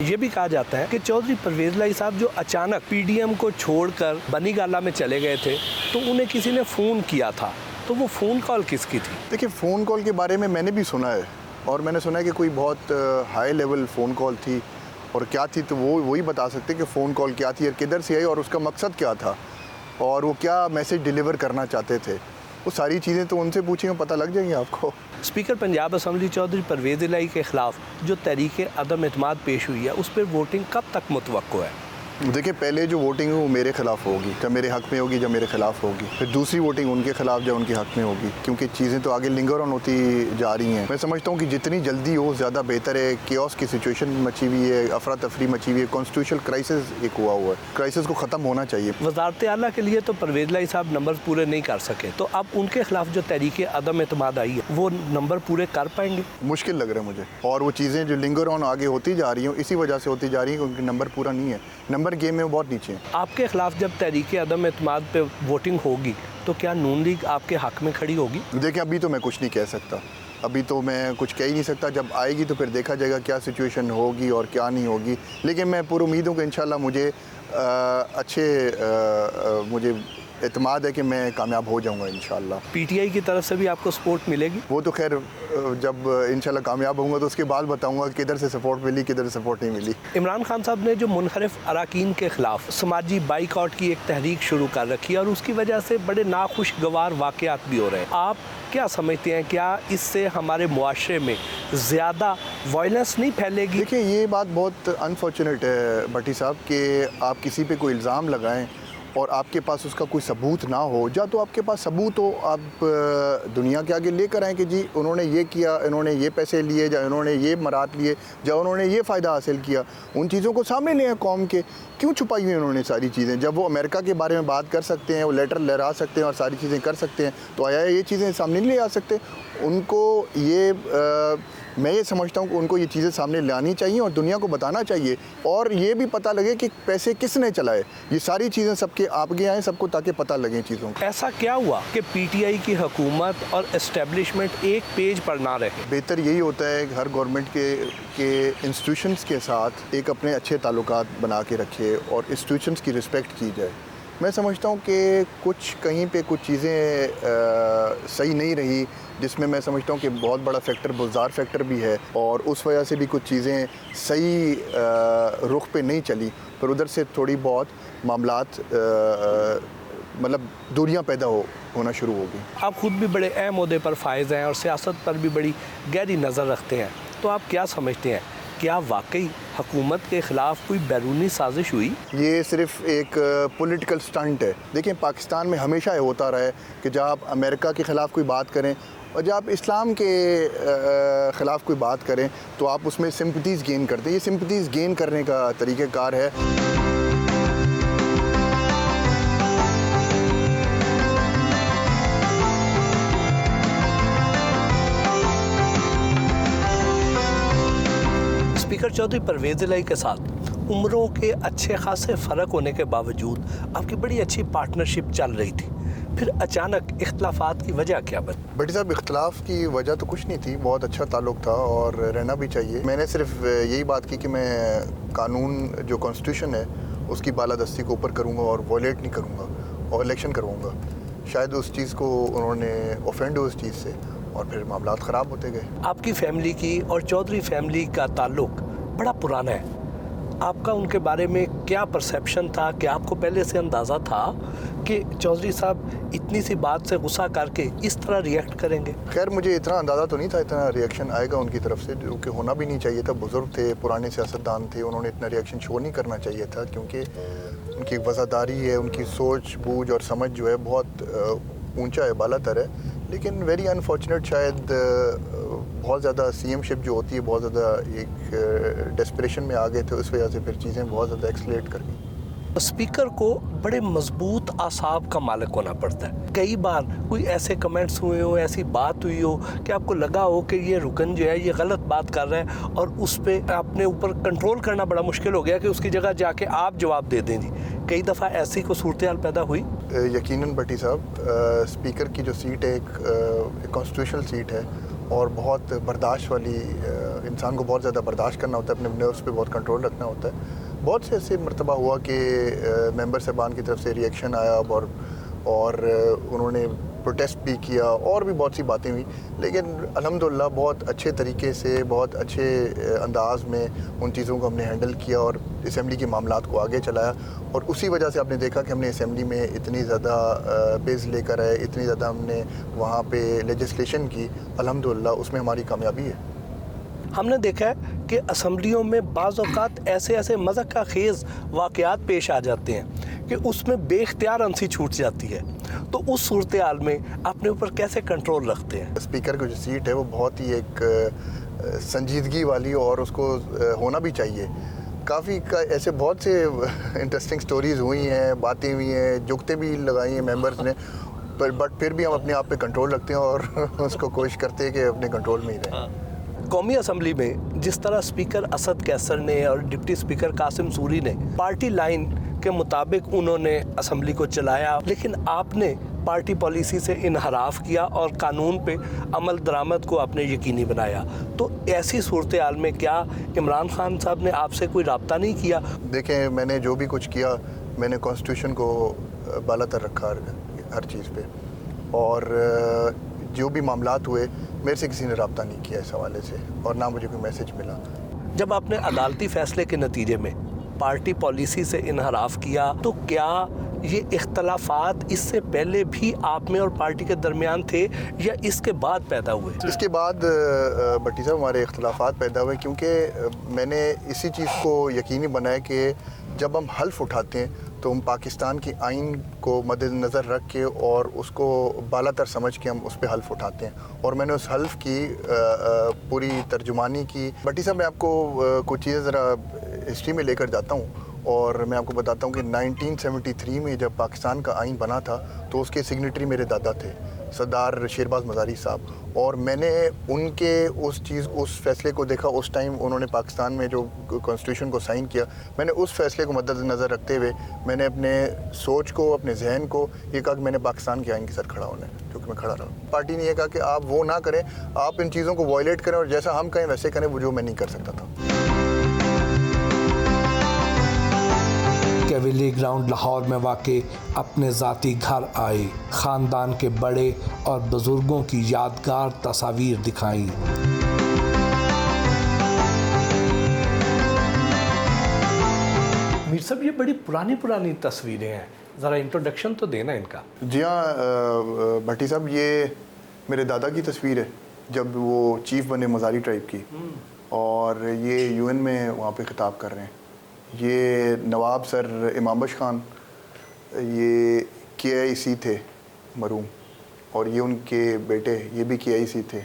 ये भी कहा जाता है कि चौधरी परवेज़ इलाही साहब जो अचानक पीडीएम को छोड़कर बनी गाला में चले गए थे, तो उन्हें किसी ने फ़ोन किया था, तो वो फ़ोन कॉल किसकी थी? देखिए, फ़ोन कॉल के बारे में मैंने भी सुना है, और मैंने सुना है कि कोई बहुत हाई लेवल फ़ोन कॉल थी, और क्या थी तो वो वही बता सकते कि फ़ोन कॉल क्या थी और किधर से आई और उसका मकसद क्या था, और वो क्या मैसेज डिलीवर करना चाहते थे। वो सारी चीज़ें तो उनसे पूछेंगे, पता लग जाएंगी आपको। स्पीकर पंजाब असेंबली चौधरी परवेज़ इलाही के ख़िलाफ़ जो तहरीक अदम एतमाद पेश हुई है, उस पर वोटिंग कब तक मुतवक्को है? देखिए, पहले जो वोटिंग है वो मेरे खिलाफ होगी, जब मेरे हक में होगी, जब मेरे खिलाफ होगी। फिर दूसरी वोटिंग उनके खिलाफ जब उनके हक में होगी, क्योंकि चीज़ें तो आगे लिंगर ऑन होती जा रही हैं। मैं समझता हूँ कि जितनी जल्दी हो ज़्यादा बेहतर है। केओस की सिचुएशन मची हुई है, अफरा तफरी मची हुई है, कॉन्स्टिट्यूशनल क्राइसिस एक हुआ है, क्राइसिस को ख़त्म होना चाहिए। वज़ारत आला के लिए तो परवेज़ इलाही साहब नंबर पूरे नहीं कर सके, तो अब उनके खिलाफ जो तहरीक अदम एतमाद आई है वो नंबर पूरे कर पाएंगे? मुश्किल लग रहा है मुझे, और वो चीज़ें जो लिंगर ऑन आगे होती जा रही हैं इसी वजह से होती जा रही हैं कि उनके नंबर पूरा नहीं है। नंबर गेम में वो बहुत नीचे है। आपके खिलाफ जब तहरीक अदम एतमाद पे वोटिंग होगी तो क्या नून लीग आपके हक में खड़ी होगी? देखिए, अभी तो मैं कुछ नहीं कह सकता, अभी तो मैं कुछ कह ही नहीं सकता। जब आएगी तो फिर देखा जाएगा क्या सिचुएशन होगी और क्या नहीं होगी। लेकिन मैं पूरी उम्मीद हूँ कि इंशाल्लाह मुझे मुझे एतमाद है कि मैं कामयाब हो जाऊंगा इंशाल्लाह। पीटीआई की तरफ से भी आपको सपोर्ट मिलेगी? वो तो खैर जब इंशाल्लाह कामयाब होऊंगा तो उसके बाद बताऊंगा किधर से सपोर्ट मिली, किधर से सपोर्ट नहीं मिली। इमरान खान साहब ने जो मुनहरिफ अराकीन के खिलाफ समाजी बाइकआउट की एक तहरीक शुरू कर रखी है, और उसकी वजह से बड़े नाखुशगवार वाक़यात भी हो रहे हैं। आप क्या समझते हैं, क्या इससे हमारे मुआशरे में ज़्यादा वायलेंस नहीं फैलेगी? देखिए, ये बात बहुत अनफॉर्चुनेट है भट्टी साहब कि आप किसी पे कोई इल्ज़ाम लगाएं और आपके पास उसका कोई सबूत ना हो, या तो आपके पास सबूत हो, आप दुनिया के आगे लेकर आएँ कि जी उन्होंने ये किया, इन्होंने ये पैसे लिए, या इन्होंने ये मरात लिए, या उन्होंने ये फ़ायदा हासिल किया, उन चीज़ों को सामने ले आए कौम के। क्यों छुपाई हुई उन्होंने सारी चीज़ें? जब वो अमेरिका के बारे में बात कर सकते हैं, वो लेटर लहरा सकते हैं और सारी चीज़ें कर सकते हैं, तो आया ये चीज़ें सामने नहीं ले आ सकते? उनको ये मैं ये समझता हूँ कि उनको ये चीज़ें सामने लानी चाहिए और दुनिया को बताना चाहिए, और ये भी पता लगे कि पैसे किसने चलाए। ये सारी चीज़ें सबके आगे आएँ सबको, ताकि पता लगे चीज़ों को। ऐसा क्या हुआ कि पीटीआई की हुकूमत और एस्टेब्लिशमेंट एक पेज पर ना रहे? बेहतर यही होता है कि हर गवर्नमेंट के इंस्टीट्यूशंस के साथ एक अपने अच्छे ताल्लुकात बना के रखे और इंस्टीट्यूशंस की रिस्पेक्ट की जाए। मैं समझता हूँ कि कुछ कहीं पे कुछ चीज़ें सही नहीं रही, जिसमें मैं समझता हूँ कि बहुत बड़ा फैक्टर बुज़दार फैक्टर भी है, और उस वजह से भी कुछ चीज़ें सही रुख पे नहीं चली, पर उधर से थोड़ी बहुत मामलात मतलब दूरियां पैदा होना शुरू हो गई। आप खुद भी बड़े अहम ओहदे पर फायज़ हैं और सियासत पर भी बड़ी गहरी नज़र रखते हैं, तो आप क्या समझते हैं, क्या वाकई हुकूमत के ख़िलाफ़ कोई बैरूनी साजिश हुई? ये सिर्फ एक पॉलिटिकल स्टंट है। देखिए, पाकिस्तान में हमेशा होता रहा है कि जब आप अमेरिका के ख़िलाफ़ कोई बात करें और जब आप इस्लाम के ख़िलाफ़ कोई बात करें तो आप उसमें सिंपथीज़ गेन करते हैं। ये सिंपथीज़ गेन करने का तरीक़ाकार है। स्पीकर चौधरी परवेज़ इलाही के साथ उम्रों के अच्छे खासे फ़र्क होने के बावजूद आपकी बड़ी अच्छी पार्टनरशिप चल रही थी, फिर अचानक इख्तलाफात की वजह क्या बनी? भट्टी साहब, इख्तलाफ की वजह तो कुछ नहीं थी, बहुत अच्छा ताल्लुक़ था और रहना भी चाहिए। मैंने सिर्फ यही बात की कि मैं कानून जो कॉन्स्टिट्यूशन है उसकी बालादस्ती को ऊपर करूँगा और वॉयलेट नहीं करूँगा और इलेक्शन करवाऊँगा। शायद उस चीज़ को उन्होंने ऑफेंड हुए उस चीज़ से और फिर मामलात ख़राब होते गए। आपकी फैमिली की और चौधरी फैमिली का ताल्लुक़ बड़ा पुराना है, आपका उनके बारे में क्या परसेप्शन था? कि आपको पहले से अंदाज़ा था कि चौधरी साहब इतनी सी बात से गुस्सा करके इस तरह रिएक्ट करेंगे? खैर, मुझे इतना अंदाज़ा तो नहीं था इतना रिएक्शन आएगा उनकी तरफ से, जो कि होना भी नहीं चाहिए था। बुज़ुर्ग थे, पुराने सियासतदान थे, उन्होंने इतना रिएक्शन शो नहीं करना चाहिए था, क्योंकि उनकी वज़ादारी है, उनकी सोच बूझ और समझ जो है बहुत ऊंचा है, बालातर है। लेकिन वेरी अनफॉर्चुनेट, शायद बहुत ज़्यादा सीएमशिप जो होती है बहुत ज़्यादा एक डेस्परेशन में आ गए थे, उस वजह से फिर चीज़ें बहुत ज़्यादा एक्सलेट कर गई। स्पीकर को बड़े मजबूत आसाब का मालिक होना पड़ता है। कई बार कोई ऐसे कमेंट्स हुए हो, ऐसी बात हुई हो कि आपको लगा हो कि ये रुकन जो है ये गलत बात कर रहा है और उस पर अपने ऊपर कंट्रोल करना बड़ा मुश्किल हो गया कि उसकी जगह जाके आप जवाब दे दें जी। कई दफ़ा ऐसी को सूरत हाल पैदा हुई? यकीनन भट्टी साहब, स्पीकर की जो सीट है एक कॉन्स्टिट्यूशनल सीट है और बहुत बर्दाश्त वाली, इंसान को बहुत ज़्यादा बर्दाश्त करना होता है, अपने नर्व्स पे बहुत कंट्रोल रखना होता है। बहुत से ऐसे मरतबा हुआ कि मेंबर साहबान की तरफ से रिएक्शन आया और उन्होंने प्रोटेस्ट भी किया और भी बहुत सी बातें हुई, लेकिन अल्हम्दुलिल्लाह बहुत अच्छे तरीके से, बहुत अच्छे अंदाज में उन चीज़ों को हमने हैंडल किया और असेंबली के मामलात को आगे चलाया। और उसी वजह से आपने देखा कि हमने असेंबली में इतनी ज़्यादा बिल्स लेकर आए, इतनी ज़्यादा हमने वहाँ पे लेजिस्लेशन की, अल्हम्दुलिल्लाह उसमें हमारी कामयाबी है। हमने देखा है कि असम्बलियों में बाज़ औक़ात ऐसे मज़ाक का खेज़ वाक़यात पेश आ जाते हैं कि उसमें बेख्तियार अंसी छूट जाती है, तो उस सूरत हाल में अपने ऊपर कैसे कंट्रोल रखते हैं? स्पीकर की जो सीट है वो बहुत ही एक संजीदगी वाली और उसको होना भी चाहिए। काफ़ी ऐसे बहुत से इंटरेस्टिंग स्टोरीज़ हुई हैं, बातें हुई हैं, जुगतें भी लगाई हैं मेंबर्स ने, बट फिर भी हम अपने आप पे कंट्रोल रखते हैं और उसको कोशिश करते हैं कि अपने कंट्रोल में ही रहें। कौमी असम्बली में जिस तरह स्पीकर असद कैसर ने और डिप्टी स्पीकर कासिम सूरी ने पार्टी लाइन के मुताबिक उन्होंने असम्बली को चलाया, लेकिन आपने पार्टी पॉलिसी से इनहराफ किया और कानून पे अमल दरामद को आपने यकीनी बनाया, तो ऐसी सूरत हाल में क्या इमरान खान साहब ने आपसे कोई रब्ता नहीं किया? देखें, मैंने जो भी कुछ किया मैंने कॉन्स्टिट्यूशन को बालातर रखा हर चीज़ पे, और जो भी मामलात हुए मेरे से किसी ने रब्ता नहीं किया इस हवाले से और ना मुझे कोई मैसेज मिला। जब आपने अदालती फैसले के नतीजे में पार्टी पॉलिसी से इनहराफ किया तो क्या ये इख्तलाफात इससे पहले भी आप में और पार्टी के दरमियान थे या इसके बाद पैदा हुए? इसके बाद भट्टी साहब हमारे इख्तलाफात पैदा हुए क्योंकि मैंने इसी चीज़ को यकीनी बनाया कि जब हम हल्फ उठाते हैं तो हम पाकिस्तान की आइन को मद्देनज़र रख के और उसको बालातर समझ के हम उस पर हल्फ उठाते हैं, और मैंने उस हल्फ की पूरी तर्जुमानी की। भट्टी साहब मैं आपको कुछ चीज़ें ज़रा हिस्ट्री में लेकर जाता हूँ और मैं आपको बताता हूँ कि 1973 में जब पाकिस्तान का आइन बना था तो उसके सिग्नेटरी मेरे दादा थे, सरदार शेरबाज मज़ारी साहब, और मैंने उनके उस फैसले को देखा। उस टाइम उन्होंने पाकिस्तान में जो कॉन्स्टिट्यूशन को साइन किया, मैंने उस फैसले को मद्देनज़र रखते हुए मैंने अपने सोच को, अपने जहन को ये कहा कि मैंने पाकिस्तान के आइन के साथ खड़ा होना है, क्योंकि मैं खड़ा रहा। पार्टी ने यह कहा कि आप वो ना करें, आप इन चीज़ों को वॉयलेट करें और जैसा हम कहें वैसे करें, वो जो मैं नहीं कर सकता था। कैवेली ग्राउंड लाहौर में वाक़े अपने ज़ाती घर आए, ख़ानदान के बड़े और बुज़ुर्गों की यादगार तस्वीर दिखाई। मीर साहब ये बड़ी पुरानी तस्वीरें हैं, ज़रा इंट्रोडक्शन तो देना इनका। जी हाँ भट्टी साहब, ये मेरे दादा की तस्वीर है जब वो चीफ़ बने मज़ारी ट्राइब की, और ये यूएन में वहाँ पे खिताब कर रहे हैं। ये नवाब सर इमाम बख्श खान, ये KIC थे मरूम, और ये उनके बेटे ये भी KIC थे।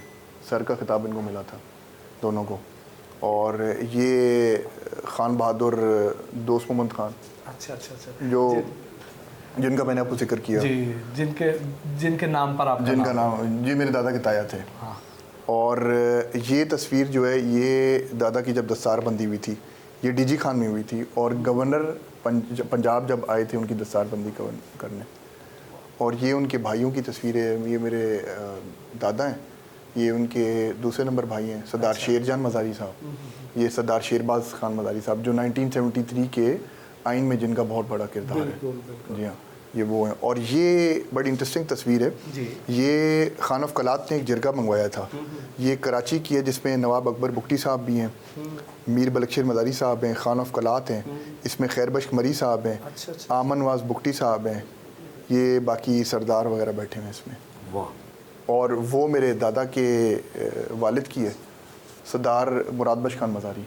सर का खिताब इनको मिला था दोनों को। और ये खान बहादुर दोस्त मोहम्मद खान, अच्छा जो जिनका मैंने आपको जिक्र किया जी, जिनके नाम पर आप, जिनका नाम जी मेरे दादा के ताया थे। हाँ। और ये तस्वीर जो है ये दादा की जब दस्तार बंदी हुई थी, ये DG खान में हुई थी, और गवर्नर पंजाब जब आए थे उनकी दस्तार बंदी करने। और ये उनके भाइयों की तस्वीर है। ये मेरे दादा हैं, ये उनके दूसरे नंबर भाई हैं, सरदार शेरजान मज़ारी साहब, ये सरदार शेरबाज खान मज़ारी साहब, जो 1973 के आइन में जिनका बहुत बड़ा किरदार है। जी हाँ, ये वो हैं। और ये बड़ी इंटरेस्टिंग तस्वीर है जी। ये खान ऑफ कलात ने एक जरगा मंगवाया था, ये कराची की है, जिसमें नवाब अकबर बुगटी साहब भी हैं, मीर बलकशेर मज़ारी साहब हैं, खान ऑफ कलात हैं, इसमें खैर बख्श मरी साहब हैं, आमन नवाज बुगटी साहब हैं, ये बाकी सरदार वगैरह बैठे हैं इसमें। वाह। और वो मेरे दादा के वालिद की है, सरदार मुराद बख्श खान मज़ारी,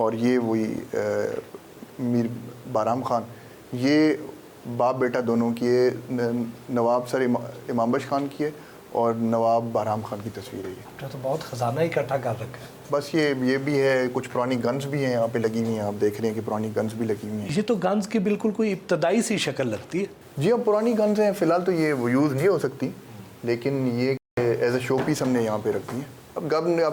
और ये वही मीर बाराम खान, ये बाप बेटा दोनों की है। नवाब सर इमाम बख्श खान की है और नवाब बाराम खान की तस्वीर है। ये तो बहुत ख़जाना इकट्ठा कर रखा है। बस ये भी है, कुछ पुरानी गन्स भी हैं यहाँ पे लगी हुई हैं, आप देख रहे हैं कि पुरानी गन्स भी लगी हुई हैं। ये तो गन्स की बिल्कुल कोई इब्तदाई सी शक्ल लगती है। जी हाँ, पुरानी गन्स हैं, फ़िलहाल तो ये वो यूज़ नहीं हो सकती, लेकिन ये एज ए शो पीस हमने यहाँ पे रखी है। अब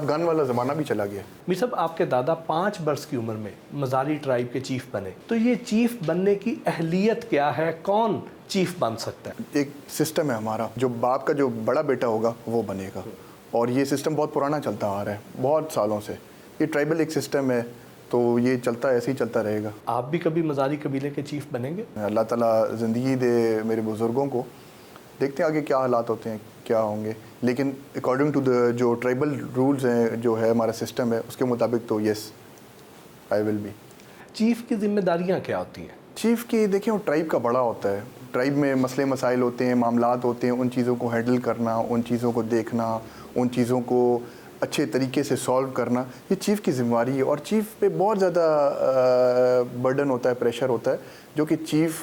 गन वाला ज़माना भी चला गया। मीर साहब, आपके दादा 5 वर्ष की उम्र में मज़ारी ट्राइब के चीफ बने, तो ये चीफ बनने की अहलियत क्या है, कौन चीफ बन सकता है? एक सिस्टम है हमारा, जो बाप का जो बड़ा बेटा होगा वो बनेगा, और ये सिस्टम बहुत पुराना चलता आ रहा है, बहुत सालों से। ये ट्राइबल एक सिस्टम है, तो ये चलता ऐसे ही चलता रहेगा। आप भी कभी मज़ारी कबीले के चीफ बनेंगे? अल्लाह ताला ज़िंदगी दे मेरे बुज़ुर्गों को, देखते हैं आगे क्या हालात होते हैं, क्या होंगे, लेकिन अकॉर्डिंग टू द जो ट्राइबल रूल्स हैं, जो है हमारा सिस्टम है, उसके मुताबिक तो yes I will be. Chief की जिम्मेदारियां क्या होती हैं? चीफ की देखिए, वो ट्राइब का बड़ा होता है, ट्राइब में मसले मसाइल होते हैं, मामलात होते हैं, उन चीज़ों को हैंडल करना, उन चीज़ों को देखना, उन चीज़ों को अच्छे तरीके से सॉल्व करना, ये चीफ़ की जिम्मेवारी है। और चीफ़ पे बहुत ज़्यादा बर्डन होता है, प्रेशर होता है, जो कि चीफ़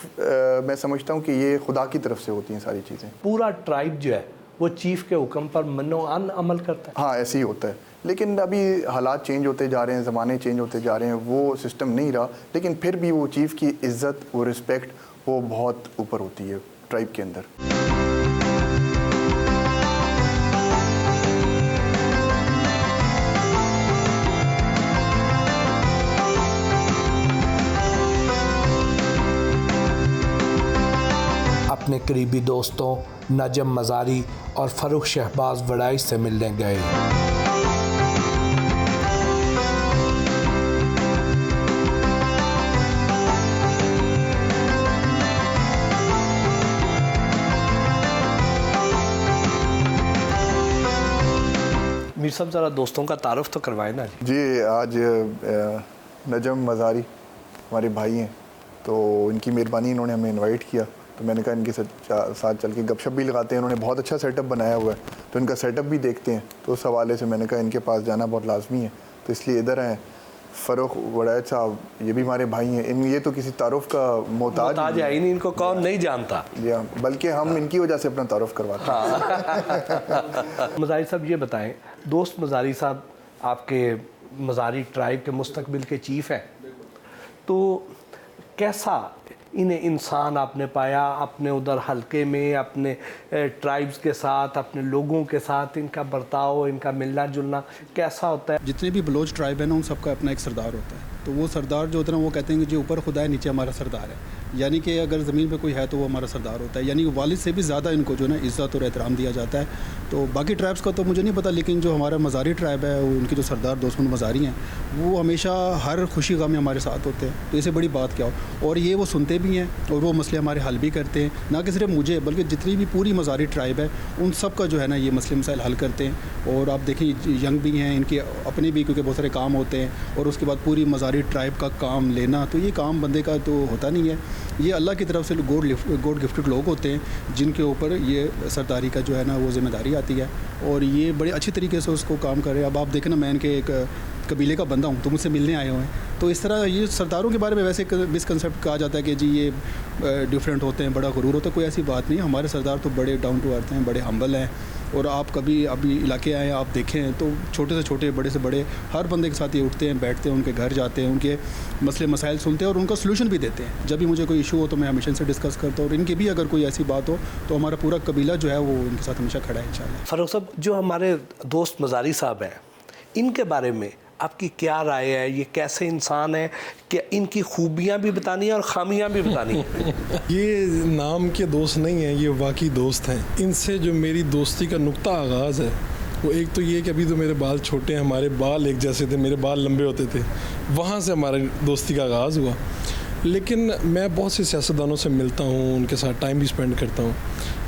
मैं समझता हूँ कि ये खुदा की तरफ से होती हैं सारी चीज़ें। पूरा ट्राइब जो है वो चीफ के हुक्म पर मनो-अन अमल करता है? हाँ, ऐसे ही होता है, लेकिन अभी हालात चेंज होते जा रहे हैं, ज़माने चेंज होते जा रहे हैं, वो सिस्टम नहीं रहा, लेकिन फिर भी वो चीफ़ की इज़्ज़त, वो रिस्पेक्ट, वो बहुत ऊपर होती है ट्राइब के अंदर। अपने करीबी दोस्तों नजम मज़ारी और फ़रूख शहबाज वड़ाई से मिलने गए। मीर साहब, ज़रा दोस्तों का तारुफ तो करवाए ना। जी, आज नजम मज़ारी हमारे भाई हैं, तो इनकी मेहरबानी, इन्होंने हमें इनवाइट किया, तो मैंने कहा इनके साथ चल के गपशप भी लगाते हैं। इन्होंने बहुत अच्छा सेटअप बनाया हुआ है, तो इनका सेटअप भी देखते हैं। तो उस हवाले से मैंने कहा इनके पास जाना बहुत लाजमी है, तो इसलिए इधर हैं। फ़ारूक वड़ैच साहब, ये भी हमारे भाई हैं। इन ये तो किसी तारुफ का मोहताज है ही नहीं, इनको कौन नहीं जानता। जी हाँ, बल्कि हम इनकी वजह से अपना तारुफ करवाते हैं। मज़ारी साहब ये बताएं, दोस्त मज़ारी साहब आपके मज़ारी ट्राइब के मुस्तकबिल के चीफ़ हैं, तो कैसा इन्हें इंसान आपने पाया अपने उधर हलके में, अपने ट्राइब्स के साथ, अपने लोगों के साथ इनका बर्ताव, इनका मिलना जुलना कैसा होता है? जितने भी बलोच ट्राइब है ना, उन सबका अपना एक सरदार होता है। तो वो सरदार जो होता है ना, वो कहते हैं कि जो ऊपर खुदा है, नीचे हमारा सरदार है। यानी कि अगर ज़मीन पे कोई है तो वो हमारा सरदार होता है। यानी कि वालिद से भी ज़्यादा इनको जो है इज़्ज़त और एहतराम दिया जाता है। तो बाकी ट्राइब्स का तो मुझे नहीं पता, लेकिन जो हमारा मज़ारी ट्राइब है, उनके जो सरदार दोस्त मज़ारी हैं, वो हमेशा हर खुशी गम में हमारे साथ होते हैं। तो इससे बड़ी बात क्या हो। और ये वो सुनते भी हैं और वो मसले हमारे हल भी करते हैं, ना कि सिर्फ मुझे बल्कि जितनी भी पूरी मज़ारी ट्राइब है उन सब का जो है ना ये मसले मसाइल हल करते हैं। और आप देखें यंग भी हैं, इनके अपने भी क्योंकि बहुत सारे काम होते हैं, और उसके बाद पूरी मज़ारी ट्राइब का काम लेना, तो ये काम बंदे का तो होता नहीं है। ये अल्लाह की तरफ से गॉड गिफ्टेड लोग होते हैं जिनके ऊपर ये सरदारी का जो है ना वो ज़िम्मेदारी आती है, और ये बड़े अच्छी तरीके से उसको काम कर रहे हैं। अब आप देखें ना, मैं इनके एक कबीले का बंदा हूँ, तो मुझसे मिलने आए हुए हैं। तो इस तरह ये सरदारों के बारे में वैसे मिसकंसेप्ट कहा जाता है कि जी ये डिफरेंट होते हैं, बड़ा गुरूर होता है। कोई ऐसी बात नहीं। हमारे सरदार तो बड़े डाउन टू अर्थ हैं, बड़े हम्बल हैं। और आप कभी अभी इलाके आए, आप देखें तो छोटे से छोटे, बड़े से बड़े, हर बंदे के साथ ये उठते हैं, बैठते हैं, उनके घर जाते हैं, उनके मसले मसाइल सुनते हैं और उनका सलूशन भी देते हैं। जब भी मुझे कोई इशू हो तो मैं हमेशा इनसे डिस्कस करता हूँ, और इनकी भी अगर कोई ऐसी बात हो तो हमारा पूरा कबीला जो है वो इनके साथ हमेशा खड़ा है इंशाल्लाह। फ़ारूक साहब, जो हमारे दोस्त मज़ारी साहब हैं, इनके बारे में आपकी क्या राय है? ये कैसे इंसान है? कि इनकी खूबियाँ भी बतानी है और ख़ामियाँ भी बतानी है? ये नाम के दोस्त नहीं हैं, ये वाकई दोस्त हैं। इनसे जो मेरी दोस्ती का नुक्ता आगाज़ है वो एक तो ये कि अभी तो मेरे बाल छोटे हैं, हमारे बाल एक जैसे थे, मेरे बाल लंबे होते थे, वहाँ से हमारी दोस्ती का आगाज़ हुआ। लेकिन मैं बहुत से सियासतदानों से मिलता हूँ, उनके साथ टाइम भी स्पेंड करता हूँ,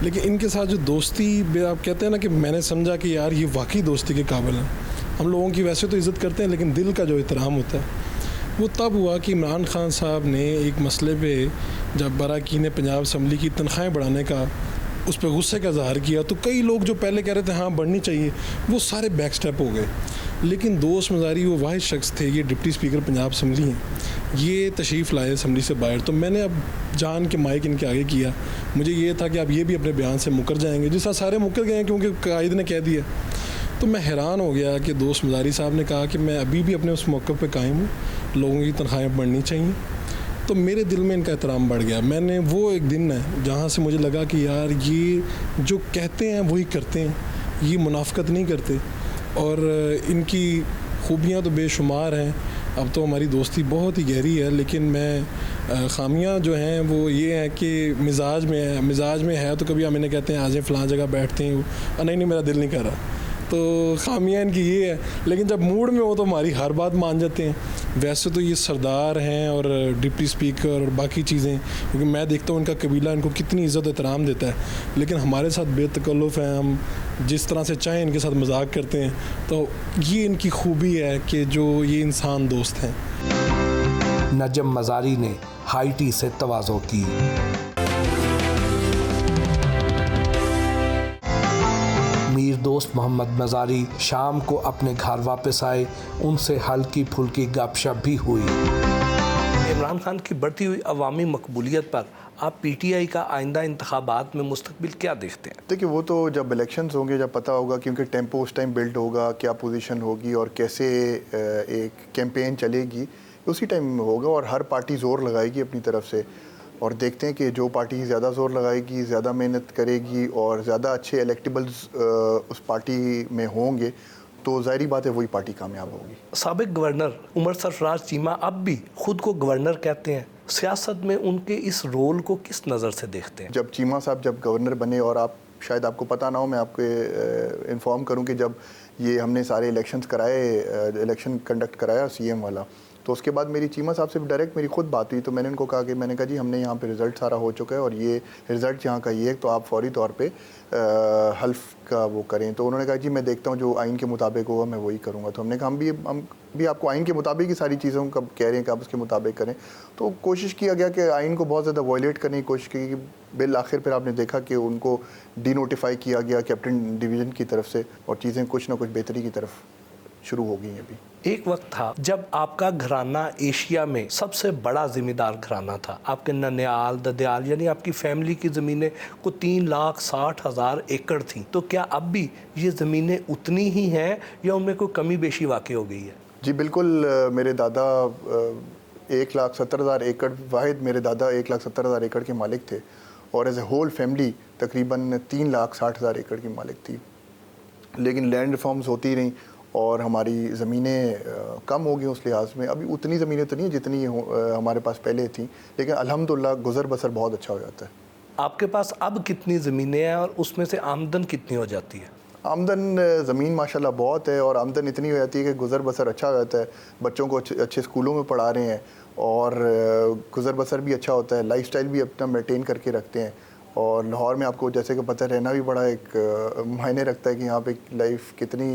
लेकिन इनके साथ जो दोस्ती आप कहते हैं ना कि मैंने समझा कि यार ये वाकई दोस्ती के काबिल हैं। हम लोगों की वैसे तो इज़्ज़त करते हैं, लेकिन दिल का जो एहतराम होता है वो तब हुआ कि इमरान खान साहब ने एक मसले पे जब अरकान पंजाब असम्बली की तनख्वाहें बढ़ाने का उस पर गुस्से का इज़हार किया, तो कई लोग जो पहले कह रहे थे हाँ बढ़नी चाहिए, वो सारे बैक स्टेप हो गए। लेकिन दोस्त मज़ारी वो वाहिद शख्स थे, ये डिप्टी स्पीकर पंजाब असम्बली हैं, ये तशरीफ़ लाए असम्बली से बाहर। तो मैंने अब जान के माइक इनके आगे किया, मुझे ये था कि आप ये भी अपने बयान से मुकर जाएंगे, जिस तरह सारे मुकर गए हैं क्योंकि कायद ने कह दिया। तो मैं हैरान हो गया कि दोस्त मज़ारी साहब ने कहा कि मैं अभी भी अपने उस मौक़िफ़ पे कायम हूँ, लोगों की तनख्वाहें बढ़नी चाहिए। तो मेरे दिल में इनका एहतराम बढ़ गया। मैंने वो एक दिन है जहाँ से मुझे लगा कि यार ये जो कहते हैं वही करते हैं, ये मुनाफ़क़त नहीं करते, और इनकी खूबियाँ तो बेशुमार हैं। अब तो हमारी दोस्ती बहुत ही गहरी है, लेकिन मैं ख़ामियाँ जो हैं वो ये हैं कि मिजाज में है तो कभी हम इन्हें कहते हैं आ जाए फ़लाँ जगह बैठते हैं, नहीं मेरा दिल नहीं कर रहा। तो ख़ामियाँ इनकी ये है, लेकिन जब मूड में हो तो हमारी हर बात मान जाते हैं। वैसे तो ये सरदार हैं और डिप्टी स्पीकर और बाकी चीज़ें, क्योंकि मैं देखता हूँ इनका कबीला इनको कितनी इज़्ज़त एहतराम देता है, लेकिन हमारे साथ बेतकल्लुफ़ हैं, हम जिस तरह से चाहें इनके साथ मजाक करते हैं। तो ये इनकी खूबी है कि जो ये इंसान दोस्त हैं। नजम मज़ारी ने हाईटी से तवाज़ो की। मीर दोस्त मोहम्मद मज़ारी शाम को अपने घर वापस आए, उनसे हल्की फुल्की गपशप भी हुई। इमरान खान की बढ़ती हुई अवामी मकबूलियत पर आप पीटीआई का आइंदा इंतखाबात में मुस्तकबिल क्या देखते हैं? देखिए, वो तो जब इलेक्शंस होंगे जब पता होगा, क्योंकि टेम्पो उस टाइम बिल्ड होगा, क्या पोजीशन होगी और कैसे एक कैंपेन चलेगी, उसी टाइम होगा। और हर पार्टी ज़ोर लगाएगी अपनी तरफ से, और देखते हैं कि जो पार्टी ज़्यादा ज़ोर लगाएगी, ज़्यादा मेहनत करेगी और ज़्यादा अच्छे इलेक्टेबल्स उस पार्टी में होंगे, तो ज़ाहिरी बात है वही पार्टी कामयाब होगी। साबिक गवर्नर उमर सरफराज चीमा अब भी खुद को गवर्नर कहते हैं, सियासत में उनके इस रोल को किस नज़र से देखते हैं? जब चीमा साहब जब गवर्नर बने, और आप शायद आपको पता ना हो, मैं आपको इन्फॉर्म करूं कि जब ये हमने सारे इलेक्शंस कराए, इलेक्शन कंडक्ट कराया सीएम वाला, तो उसके बाद मेरी चीमा साहब से डायरेक्ट मेरी खुद बात हुई, तो मैंने उनको कहा कि मैंने कहा जी हमने यहाँ पे रिज़ल्ट सारा हो चुका है और ये रिज़ल्ट यहाँ का ये है, तो आप फौरी तौर पे हल्फ का वो करें। तो उन्होंने कहा जी मैं देखता हूँ जो आइन के मुताबिक होगा मैं वही करूँगा। तो हमने कहा हम भी आपको आइन के मुताबिक ही सारी चीज़ों का कह रहे हैं कि आप उसके मुताबिक करें। तो कोशिश किया गया कि आइन को बहुत ज़्यादा वायलेट करने की कोशिश की कि बिल आखिर फिर आपने देखा कि उनको डिनोटिफाई किया गया कैप्टन डिवीज़न की तरफ से और चीज़ें कुछ ना कुछ बेहतरी की तरफ शुरू हो गई हैं अभी। एक वक्त था जब आपका घराना एशिया में सबसे बड़ा ज़िम्मेदार घराना था। आपके ननियाल ददयाल यानी आपकी फैमिली की ज़मीनें को 3,60,000 एकड़ थी। तो क्या अब भी ये ज़मीनें उतनी ही हैं या उनमें कोई कमी बेशी वाक़ई हो गई है? जी बिल्कुल, मेरे दादा 1,70,000 एकड़, वाहिद मेरे दादा 1,70,000 एकड़ के मालिक थे और एज ए होल फैमिली तकरीबन 3,60,000 एकड़ की मालिक थी। लेकिन लैंड रिफॉर्म्स होती रहीं और हमारी ज़मीनें कम हो गई उस लिहाज में। अभी उतनी ज़मीनें तो नहीं है जितनी हमारे पास पहले थी, लेकिन अल्हम्दुलिल्लाह गुज़र बसर बहुत अच्छा हो जाता है। आपके पास अब कितनी ज़मीनें हैं और उसमें से आमदन कितनी हो जाती है? आमदन ज़मीन माशाल्लाह बहुत है और आमदन इतनी हो जाती है कि गुज़र बसर अच्छा हो जाता है। बच्चों को अच्छे स्कूलों में पढ़ा रहे हैं और गुज़र बसर भी अच्छा होता है, लाइफस्टाइल भी अपना मेंटेन करके रखते हैं। और लाहौर में आपको जैसे कि पता रहना भी बड़ा एक मायने रखता है कि यहाँ पे लाइफ कितनी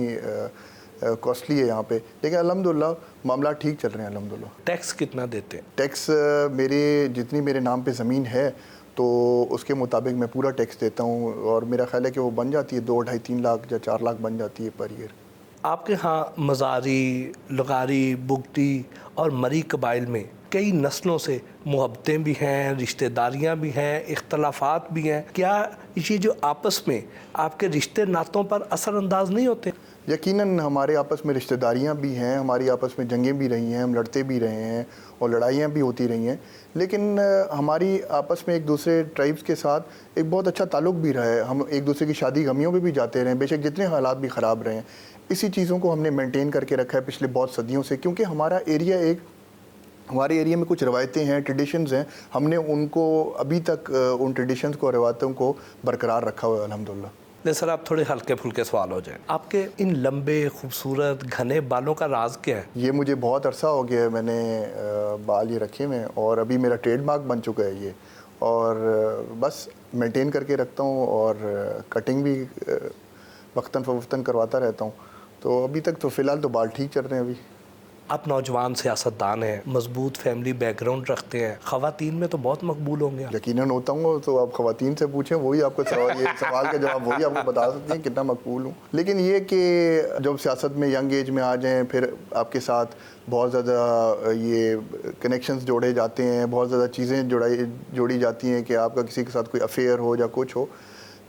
कॉस्टली है यहाँ पे। लेकिन अल्हम्दुलिल्लाह मामला ठीक चल रहे हैं अल्हम्दुलिल्लाह। टैक्स कितना देते हैं? टैक्स जितनी मेरे नाम पे ज़मीन है तो उसके मुताबिक मैं पूरा टैक्स देता हूँ और मेरा ख्याल है कि वो बन जाती है 2, 2.5, 3 लाख या 4 लाख बन जाती है पर ईयर। आपके यहाँ मज़ारी, लगारी, बुगटी और मरी कबाइल में कई नस्लों से मुहब्बतें भी हैं, रिश्तेदारियाँ भी हैं, इख्तलाफात भी हैं। क्या ये जो आपस में आपके रिश्ते नातों पर असरअंदाज नहीं होते? यकीनन हमारे आपस में रिश्तेदारियां भी हैं, हमारी आपस में जंगें भी रही हैं, हम लड़ते भी रहे हैं और लड़ाइयाँ भी होती रही हैं। लेकिन हमारी आपस में एक दूसरे ट्राइब्स के साथ एक बहुत अच्छा ताल्लुक़ भी रहा है। हम एक दूसरे की शादी गमियों में भी जाते रहे, बेशक जितने हालात भी ख़राब रहे हैं। इसी चीज़ों को हमने मेंटेन करके रखा है पिछले बहुत सदियों से, क्योंकि हमारे एरिया में कुछ रवायतें हैं, ट्रेडिशंस हैं, हमने उनको अभी तक उन ट्रेडिशंस को, रवायतों को बरकरार रखा हुआ है अल्हम्दुलिल्लाह। नहीं सर, आप थोड़े हल्के फुल्के सवाल हो जाए। आपके इन लंबे खूबसूरत घने बालों का राज क्या है? ये मुझे बहुत अरसा हो गया है, मैंने बाल ये रखे हुए और अभी मेरा ट्रेडमार्क बन चुका है ये, और बस मेंटेन करके रखता हूँ और कटिंग भी वक्तन फ़वक्तन करवाता रहता हूँ। तो अभी तक तो फ़िलहाल तो बाल ठीक चल रहे हैं अभी। आप नौजवान सियासतदान हैं, मजबूत फैमिली बैकग्राउंड रखते हैं, ख़वातीन में तो बहुत मकबूल होंगे। यकीनन होता हूँ, तो आप ख़वातीन से पूछें, वही आपको सवाल का जवाब वही आपको बता सकते हैं कितना मकबूल हूँ। लेकिन ये कि जब सियासत में यंग एज में आ जाएँ, फिर आपके साथ बहुत ज़्यादा ये कनेक्शंस जोड़े जाते हैं, बहुत ज़्यादा चीज़ें जोड़ी जाती हैं कि आपका किसी के साथ कोई अफेयर हो या कुछ हो,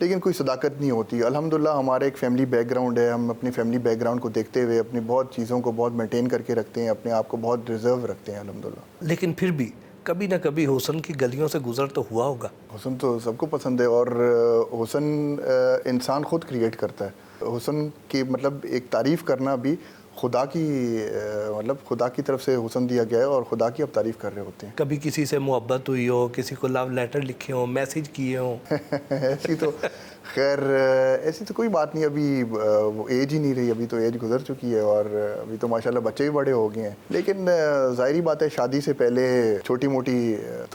लेकिन कोई सदाकत नहीं होती। अल्हम्दुलिल्लाह हमारा एक फ़ैमिली बैकग्राउंड है, हम अपनी फ़ैमिली बैकग्राउंड को देखते हुए अपनी बहुत चीज़ों को बहुत मेंटेन करके रखते हैं, अपने आप को बहुत रिज़र्व रखते हैं अल्हम्दुलिल्लाह। लेकिन फिर भी कभी ना कभी हुसन की गलियों से गुजर तो हुआ होगा। हुसन तो सबको पसंद है और हुसन इंसान ख़ुद क्रिएट करता है। हुसन की मतलब एक तारीफ़ करना भी खुदा की तरफ से हुसन दिया गया है और खुदा की अब तारीफ़ कर रहे होते हैं। कभी किसी से मोहब्बत हुई हो, किसी को लव लेटर लिखे हो, मैसेज किए हो? ऐसी तो कोई बात नहीं, अभी वो एज ही नहीं रही, अभी तो एज गुजर चुकी है और अभी तो माशाल्लाह बच्चे भी बड़े हो गए हैं। लेकिन ज़ाहिरी बात है शादी से पहले छोटी मोटी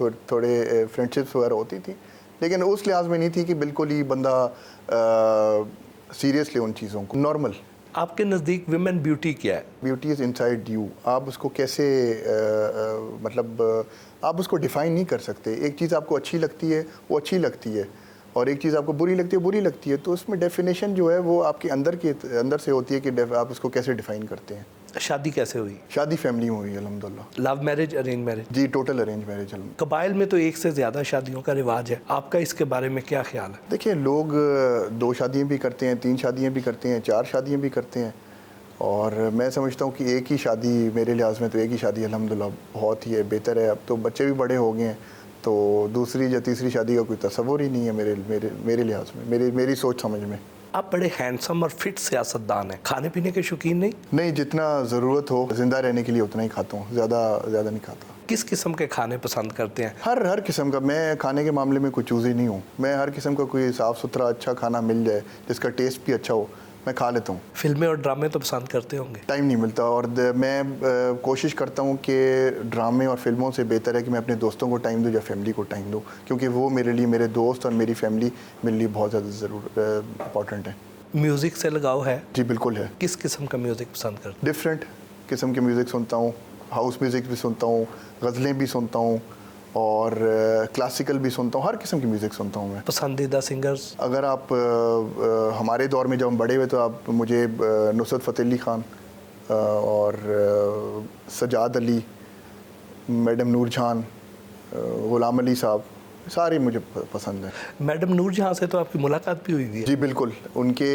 थोड़े फ्रेंडशिप्स वगैरह होती थी, लेकिन उस लिहाज में नहीं थी कि बिल्कुल ही बंदा सीरियस ले उन चीज़ों को। नॉर्मल। आपके नज़दीक विमेन ब्यूटी क्या है? Beauty is inside you. आप उसको कैसे आप उसको डिफ़ाइन नहीं कर सकते। एक चीज़ आपको अच्छी लगती है वो अच्छी लगती है और एक चीज़ आपको बुरी लगती है बुरी लगती है, तो उसमें डेफिनेशन जो है वो आपके अंदर से होती है कि आप उसको कैसे डिफ़ाइन करते हैं। शादी कैसे हुई? शादी फैमिली में हुई अल्हम्दुलिल्लाह। Love marriage, arrange marriage? जी टोटल अरेंज मैरिज। कबाइल में तो एक से ज़्यादा शादियों का रिवाज है, आपका इसके बारे में क्या ख्याल है? देखिए, लोग 2 शादियाँ भी करते हैं, 3 शादियाँ भी करते हैं, 4 शादियाँ भी करते हैं, और मैं समझता हूँ कि एक ही शादी, मेरे लिहाज में तो एक ही शादी अल्हम्दुलिल्लाह बहुत ही है, बेहतर है। अब तो बच्चे भी बड़े हो गए हैं, तो दूसरी या तीसरी शादी का कोई तसव्वुर ही नहीं है मेरे लिहाज में, मेरी सोच समझ में। आप बड़े हैंडसम और फिट सियासतदान हैं, खाने पीने के शौकीन नहीं? नहीं, जितना ज़रूरत हो ज़िंदा रहने के लिए उतना ही खाता हूँ, ज़्यादा नहीं खाता। किस किस्म के खाने पसंद करते हैं? हर किस्म का। मैं खाने के मामले में कोई चूज़ी नहीं हूँ। मैं हर किस्म का कोई साफ़ सुथरा अच्छा खाना मिल जाए जिसका टेस्ट भी अच्छा हो, मैं खा लेता हूँ। फिल्में और ड्रामे तो पसंद करते होंगे? टाइम नहीं मिलता, और मैं कोशिश करता हूँ कि ड्रामे और फिल्मों से बेहतर है कि मैं अपने दोस्तों को टाइम दूँ या फैमिली को टाइम दूँ, क्योंकि वो मेरे लिए, मेरे दोस्त और मेरी फैमिली मेरे लिए बहुत ज़्यादा इम्पॉर्टेंट है। म्यूज़िक से लगाव है? जी बिल्कुल है। किस किस्म का म्यूज़िक पसंद करते? डिफरेंट किस्म के म्यूज़िक सुनता हूँ, हाउस म्यूज़िक भी सुनता हूँ, गज़लें भी सुनता हूँ, और क्लासिकल भी सुनता हूँ, हर किस्म की म्यूज़िक सुनता हूँ मैं। पसंदीदा सिंगर्स? अगर आप हमारे दौर में जब हम बड़े हुए तो आप मुझे नुसरत फ़तेह अली ख़ान और सजाद अली, मैडम नूर जहान, ग़ुलाम अली साहब, सारे मुझे पसंद हैं। मैडम नूर जहां से तो आपकी मुलाकात भी हुई है? जी बिल्कुल, उनके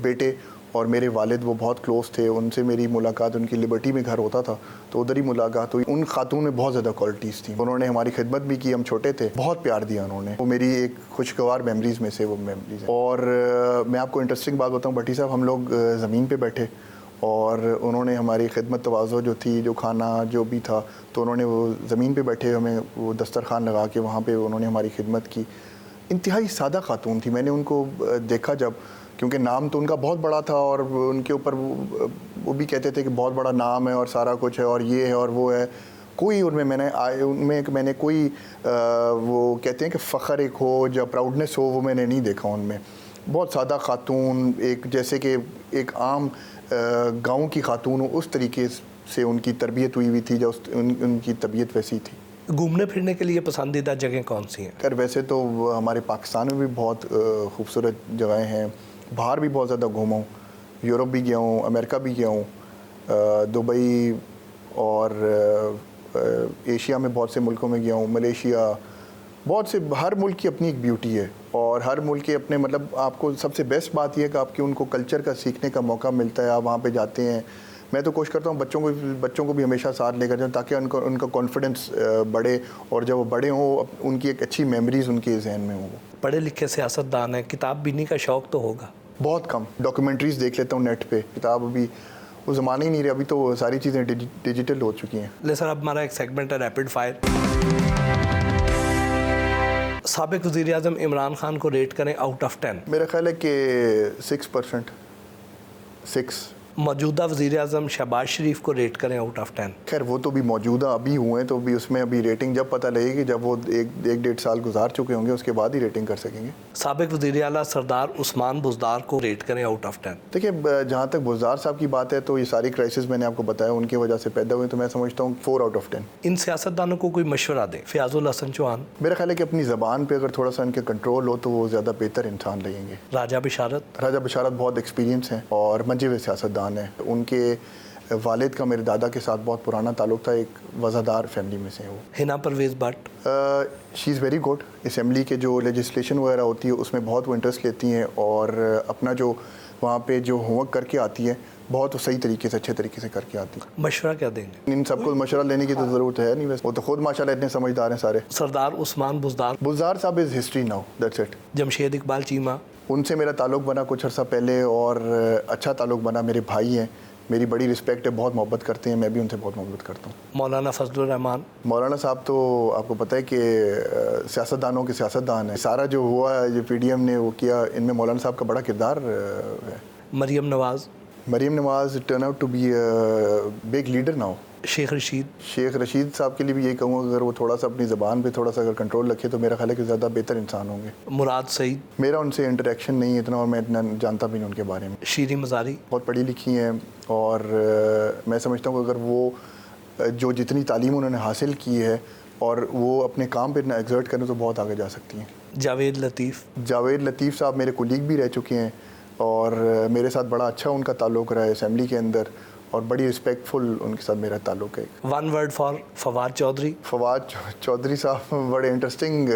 बेटे और मेरे वालिद वो बहुत क्लोज़ थे, उनसे मेरी मुलाकात उनकी लिबर्टी में घर होता था, तो उधर ही मुलाकात हुई। उन खातून में बहुत ज़्यादा क्वालिटीज़ थी, उन्होंने हमारी खिदमत भी की, हम छोटे थे, बहुत प्यार दिया उन्होंने, वो मेरी एक खुशगवार मेमोरीज़ में से वो मेमोरीज़ है। और मैं आपको इंटरेस्टिंग बात बताऊँ भट्टी साहब, हम लोग ज़मीन पे बैठे और उन्होंने हमारी खिदमत तवाज़ो जो थी, जो खाना जो भी था, तो उन्होंने वो ज़मीन पे बैठे हमें वो दस्तरखान लगा के वहाँ पे उन्होंने हमारी खिदमत की। इंतहाई सादा खातून थी, मैंने उनको देखा जब, क्योंकि नाम तो उनका बहुत बड़ा था और उनके ऊपर वो भी कहते थे कि बहुत बड़ा नाम है और सारा कुछ है और ये है और वो है, कोई उनमें मैंने कोई वो कहते हैं कि फ़ख्र एक हो या प्राउडनेस हो, वो मैंने नहीं देखा उनमें। बहुत सादा खातून, एक जैसे कि एक आम गांव की खातून हो, उस तरीके से उनकी तरबियत हुई थी, जो उनकी तबीयत वैसी थी। घूमने फिरने के लिए पसंदीदा जगह कौन सी हैं? खैर वैसे तो हमारे पाकिस्तान में भी बहुत खूबसूरत जगहें हैं, बाहर भी बहुत ज़्यादा घूमा हूँ, यूरोप भी गया हूँ, अमेरिका भी गया हूँ, दुबई और एशिया में बहुत से मुल्कों में गया हूँ, मलेशिया, बहुत से, हर मुल्क की अपनी एक ब्यूटी है और हर मुल्क के अपने, मतलब आपको सबसे बेस्ट बात यह है कि आपकी उनको कल्चर का सीखने का मौका मिलता है, आप वहाँ पे जाते हैं। मैं तो कोशिश करता हूँ बच्चों को भी हमेशा साथ लेकर जाऊँ ताकि उनका कॉन्फिडेंस बढ़े और जब वो बड़े हों उनकी एक अच्छी मेमोरीज़ उनके जहन में हों। पढ़े लिखे सियासतदान हैं, किताब बीनी का शौक़ तो होगा? बहुत कम, डॉक्यूमेंट्रीज़ देख लेता हूँ नेट पे, किताब अभी वो ज़माना ही नहीं रहा, अभी तो सारी चीज़ें डिजिटल हो चुकी हैं। ले सर, अब हमारा एक सेगमेंट है रैपिड फायर। साबिक वज़ीर-ए-आज़म इमरान खान को रेट करें आउट ऑफ 10। मेरा ख्याल है कि 6%। मौजूदा वज़ीर-ए-आज़म शहबाज शरीफ को रेट करें आउट ऑफ 10। खैर वो तो भी मौजूदा अभी हुए हैं, तो अभी उसमें अभी रेटिंग जब पता लगेगी, जब वो एक डेढ़ साल गुजार चुके होंगे, उसके बाद ही रेटिंग कर सकेंगे। साबिक वज़ीर आला सरदार उस्मान बुज़दार को रेट करें आउट ऑफ 10। देखिए, जहाँ तक बुज़दार साहब की बात है तो ये सारी क्राइसिस मैंने आपको बताया उनकी वजह से पैदा हुए, तो मैं समझता हूँ 4 आउट ऑफ 10। इन सियासतदानों को कोई मशवरा दें। फ़याज़ुल हसन चौहान। मेरा ख्याल है कि अपनी ज़बान पे अगर थोड़ा सा इनके कंट्रोल हो तो वो ज़्यादा बेहतर इंसान लगेंगे। राजा बिशारत बहुत एक्सपीरियंस हैं और मंजे हुए सियासतदान हैं। उनके वालिद का मेरे दादा के साथ बहुत पुराना ताल्लुक़ था, एक वज़ादार फैमिली में से वो। Hina Parvez Bhatt. She is very good. Assembly के जो लेजिस्लेशन वगैरह होती है उसमें बहुत वो इंटरेस्ट लेती हैं और अपना जो वहाँ पे जो होमवर्क करके आती है बहुत सही तरीके से, अच्छे तरीके से करके आती है। मशवरा क्या देंगे? इन सबको मशवरा लेने की तो ज़रूरत है नहीं, वैसे वो तो खुद माशाल्लाह इतने समझदार हैं सारे। सरदार उस्मान बुज़दार साहब is history now, that's it. Jamshed Iqbal Cheema. उनसे मेरा ताल्लुक़ बना कुछ अर्सा पहले और अच्छा ताल्लुक़ बना। मेरे भाई हैं, मेरी बड़ी रिस्पेक्ट है, बहुत मोहब्बत करते हैं, मैं भी उनसे बहुत मोहब्बत करता हूँ। मौलाना फजलुर रहमान। मौलाना साहब तो आपको पता है कि सियासतदानों के सियासतदान है। सारा जो हुआ ये पीडीएम ने वो किया, इनमें मौलाना साहब का बड़ा किरदार है। Maryam Nawaz turn out to be big leader now. Sheikh Rasheed साहब के लिए भी यही कहूँगा, अगर वो थोड़ा सा अपनी ज़बान पे थोड़ा सा अगर कंट्रोल रखे तो मेरा ख्याल है कि ज़्यादा बेहतर इंसान होंगे। मुराद सईद। मेरा उनसे इंटरेक्शन नहीं इतना और मैं इतना जानता भी नहीं उनके बारे में। शीरी मज़ारी। बहुत पढ़ी लिखी हैं और मैं समझता हूँ कि अगर वो जो जितनी तालीम उन्होंने हासिल की है और वो अपने काम पर इतना एग्जर्ट करें तो बहुत आगे जा सकती हैं। जावेद लतीफ़ साहब मेरे कोलीग भी रह चुके हैं और मेरे साथ बड़ा अच्छा उनका ताल्लुक़ रहा है असेंबली के अंदर और बड़ी रिस्पेक्टफुल उनके साथ मेरा ताल्लुक़ है। One word for Fawad Chaudhry साहब बड़े इंटरेस्टिंग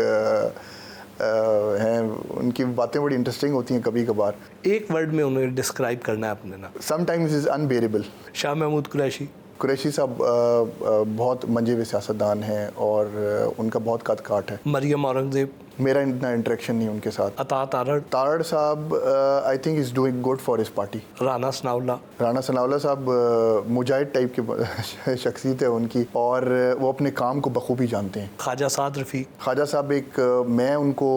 हैं, उनकी बातें बड़ी इंटरेस्टिंग होती हैं कभी कभार। एक वर्ड में उन्हें डिस्क्राइब करना है अपने ना। Sometimes is unbearable. Shah Mahmood Qureshi साहब बहुत मंजे हुए सियासतदान हैं और उनका बहुत कद काट है। मरियम औरंगज़ेब। मेरा इतना इंटरेक्शन नहीं उनके साथ। अता तारड़ साहब I think is doing good for his party. Rana Sanaullah साहब मुजाहिद टाइप के शख्सियत है उनकी और वो अपने काम को बखूबी जानते हैं। ख्वाजा साहब एक मैं उनको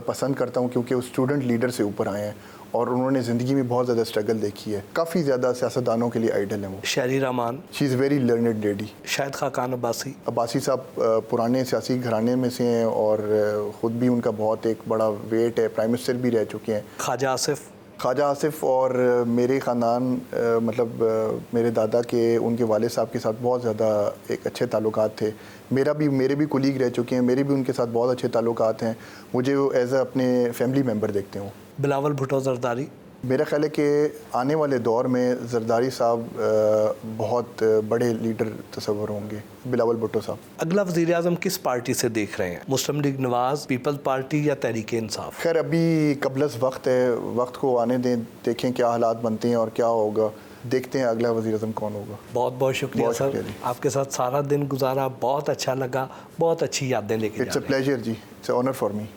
पसंद करता हूँ क्योंकि वो स्टूडेंट लीडर से ऊपर आए हैं और उन्होंने ज़िंदगी में बहुत ज़्यादा स्ट्रगल देखी है। काफ़ी ज़्यादा सियासतदानों के लिए आइडल हैं वो। शहरी Rahman, she is very learned lady. Shahid Khaqan Abbasi. Abbasi साहब पुराने सियासी घराने में से हैं और ख़ुद भी उनका बहुत एक बड़ा वेट है, प्राइम मिनिस्टर भी रह चुके हैं। ख्वाजा आसिफ। ख्वाजा आसिफ और मेरे ख़ानदान मतलब मेरे दादा के उनके वालिद साहब के साथ बहुत ज़्यादा एक अच्छे ताल्लुकात थे। मेरे भी कुलीग रह चुके हैं, मेरे भी उनके साथ बहुत अच्छे ताल्लुकात हैं। मुझे वो एज अ अपने फैमिली मेम्बर देखते हूँ। बिलावल भुट्टो ज़रदारी। मेरा ख्याल है कि आने वाले दौर में ज़रदारी साहब बहुत बड़े लीडर तस्वर होंगे, बिलावल भुट्टो साहब। अगला वज़ीर आज़म किस पार्टी से देख रहे हैं, मुस्लिम लीग नवाज़, पीपल्स पार्टी या तहरीक इंसाफ? खैर अभी कबलस वक्त है, वक्त को आने दें, देखें क्या हालात बनते हैं और क्या होगा, देखते हैं अगला वज़ीर आज़म कौन होगा। बहुत बहुत शुक्रिया सर, आपके साथ सारा दिन गुजारा, बहुत अच्छा लगा, बहुत अच्छी यादें लेके। इट्स अ प्लेजर जी, it's a honour for me.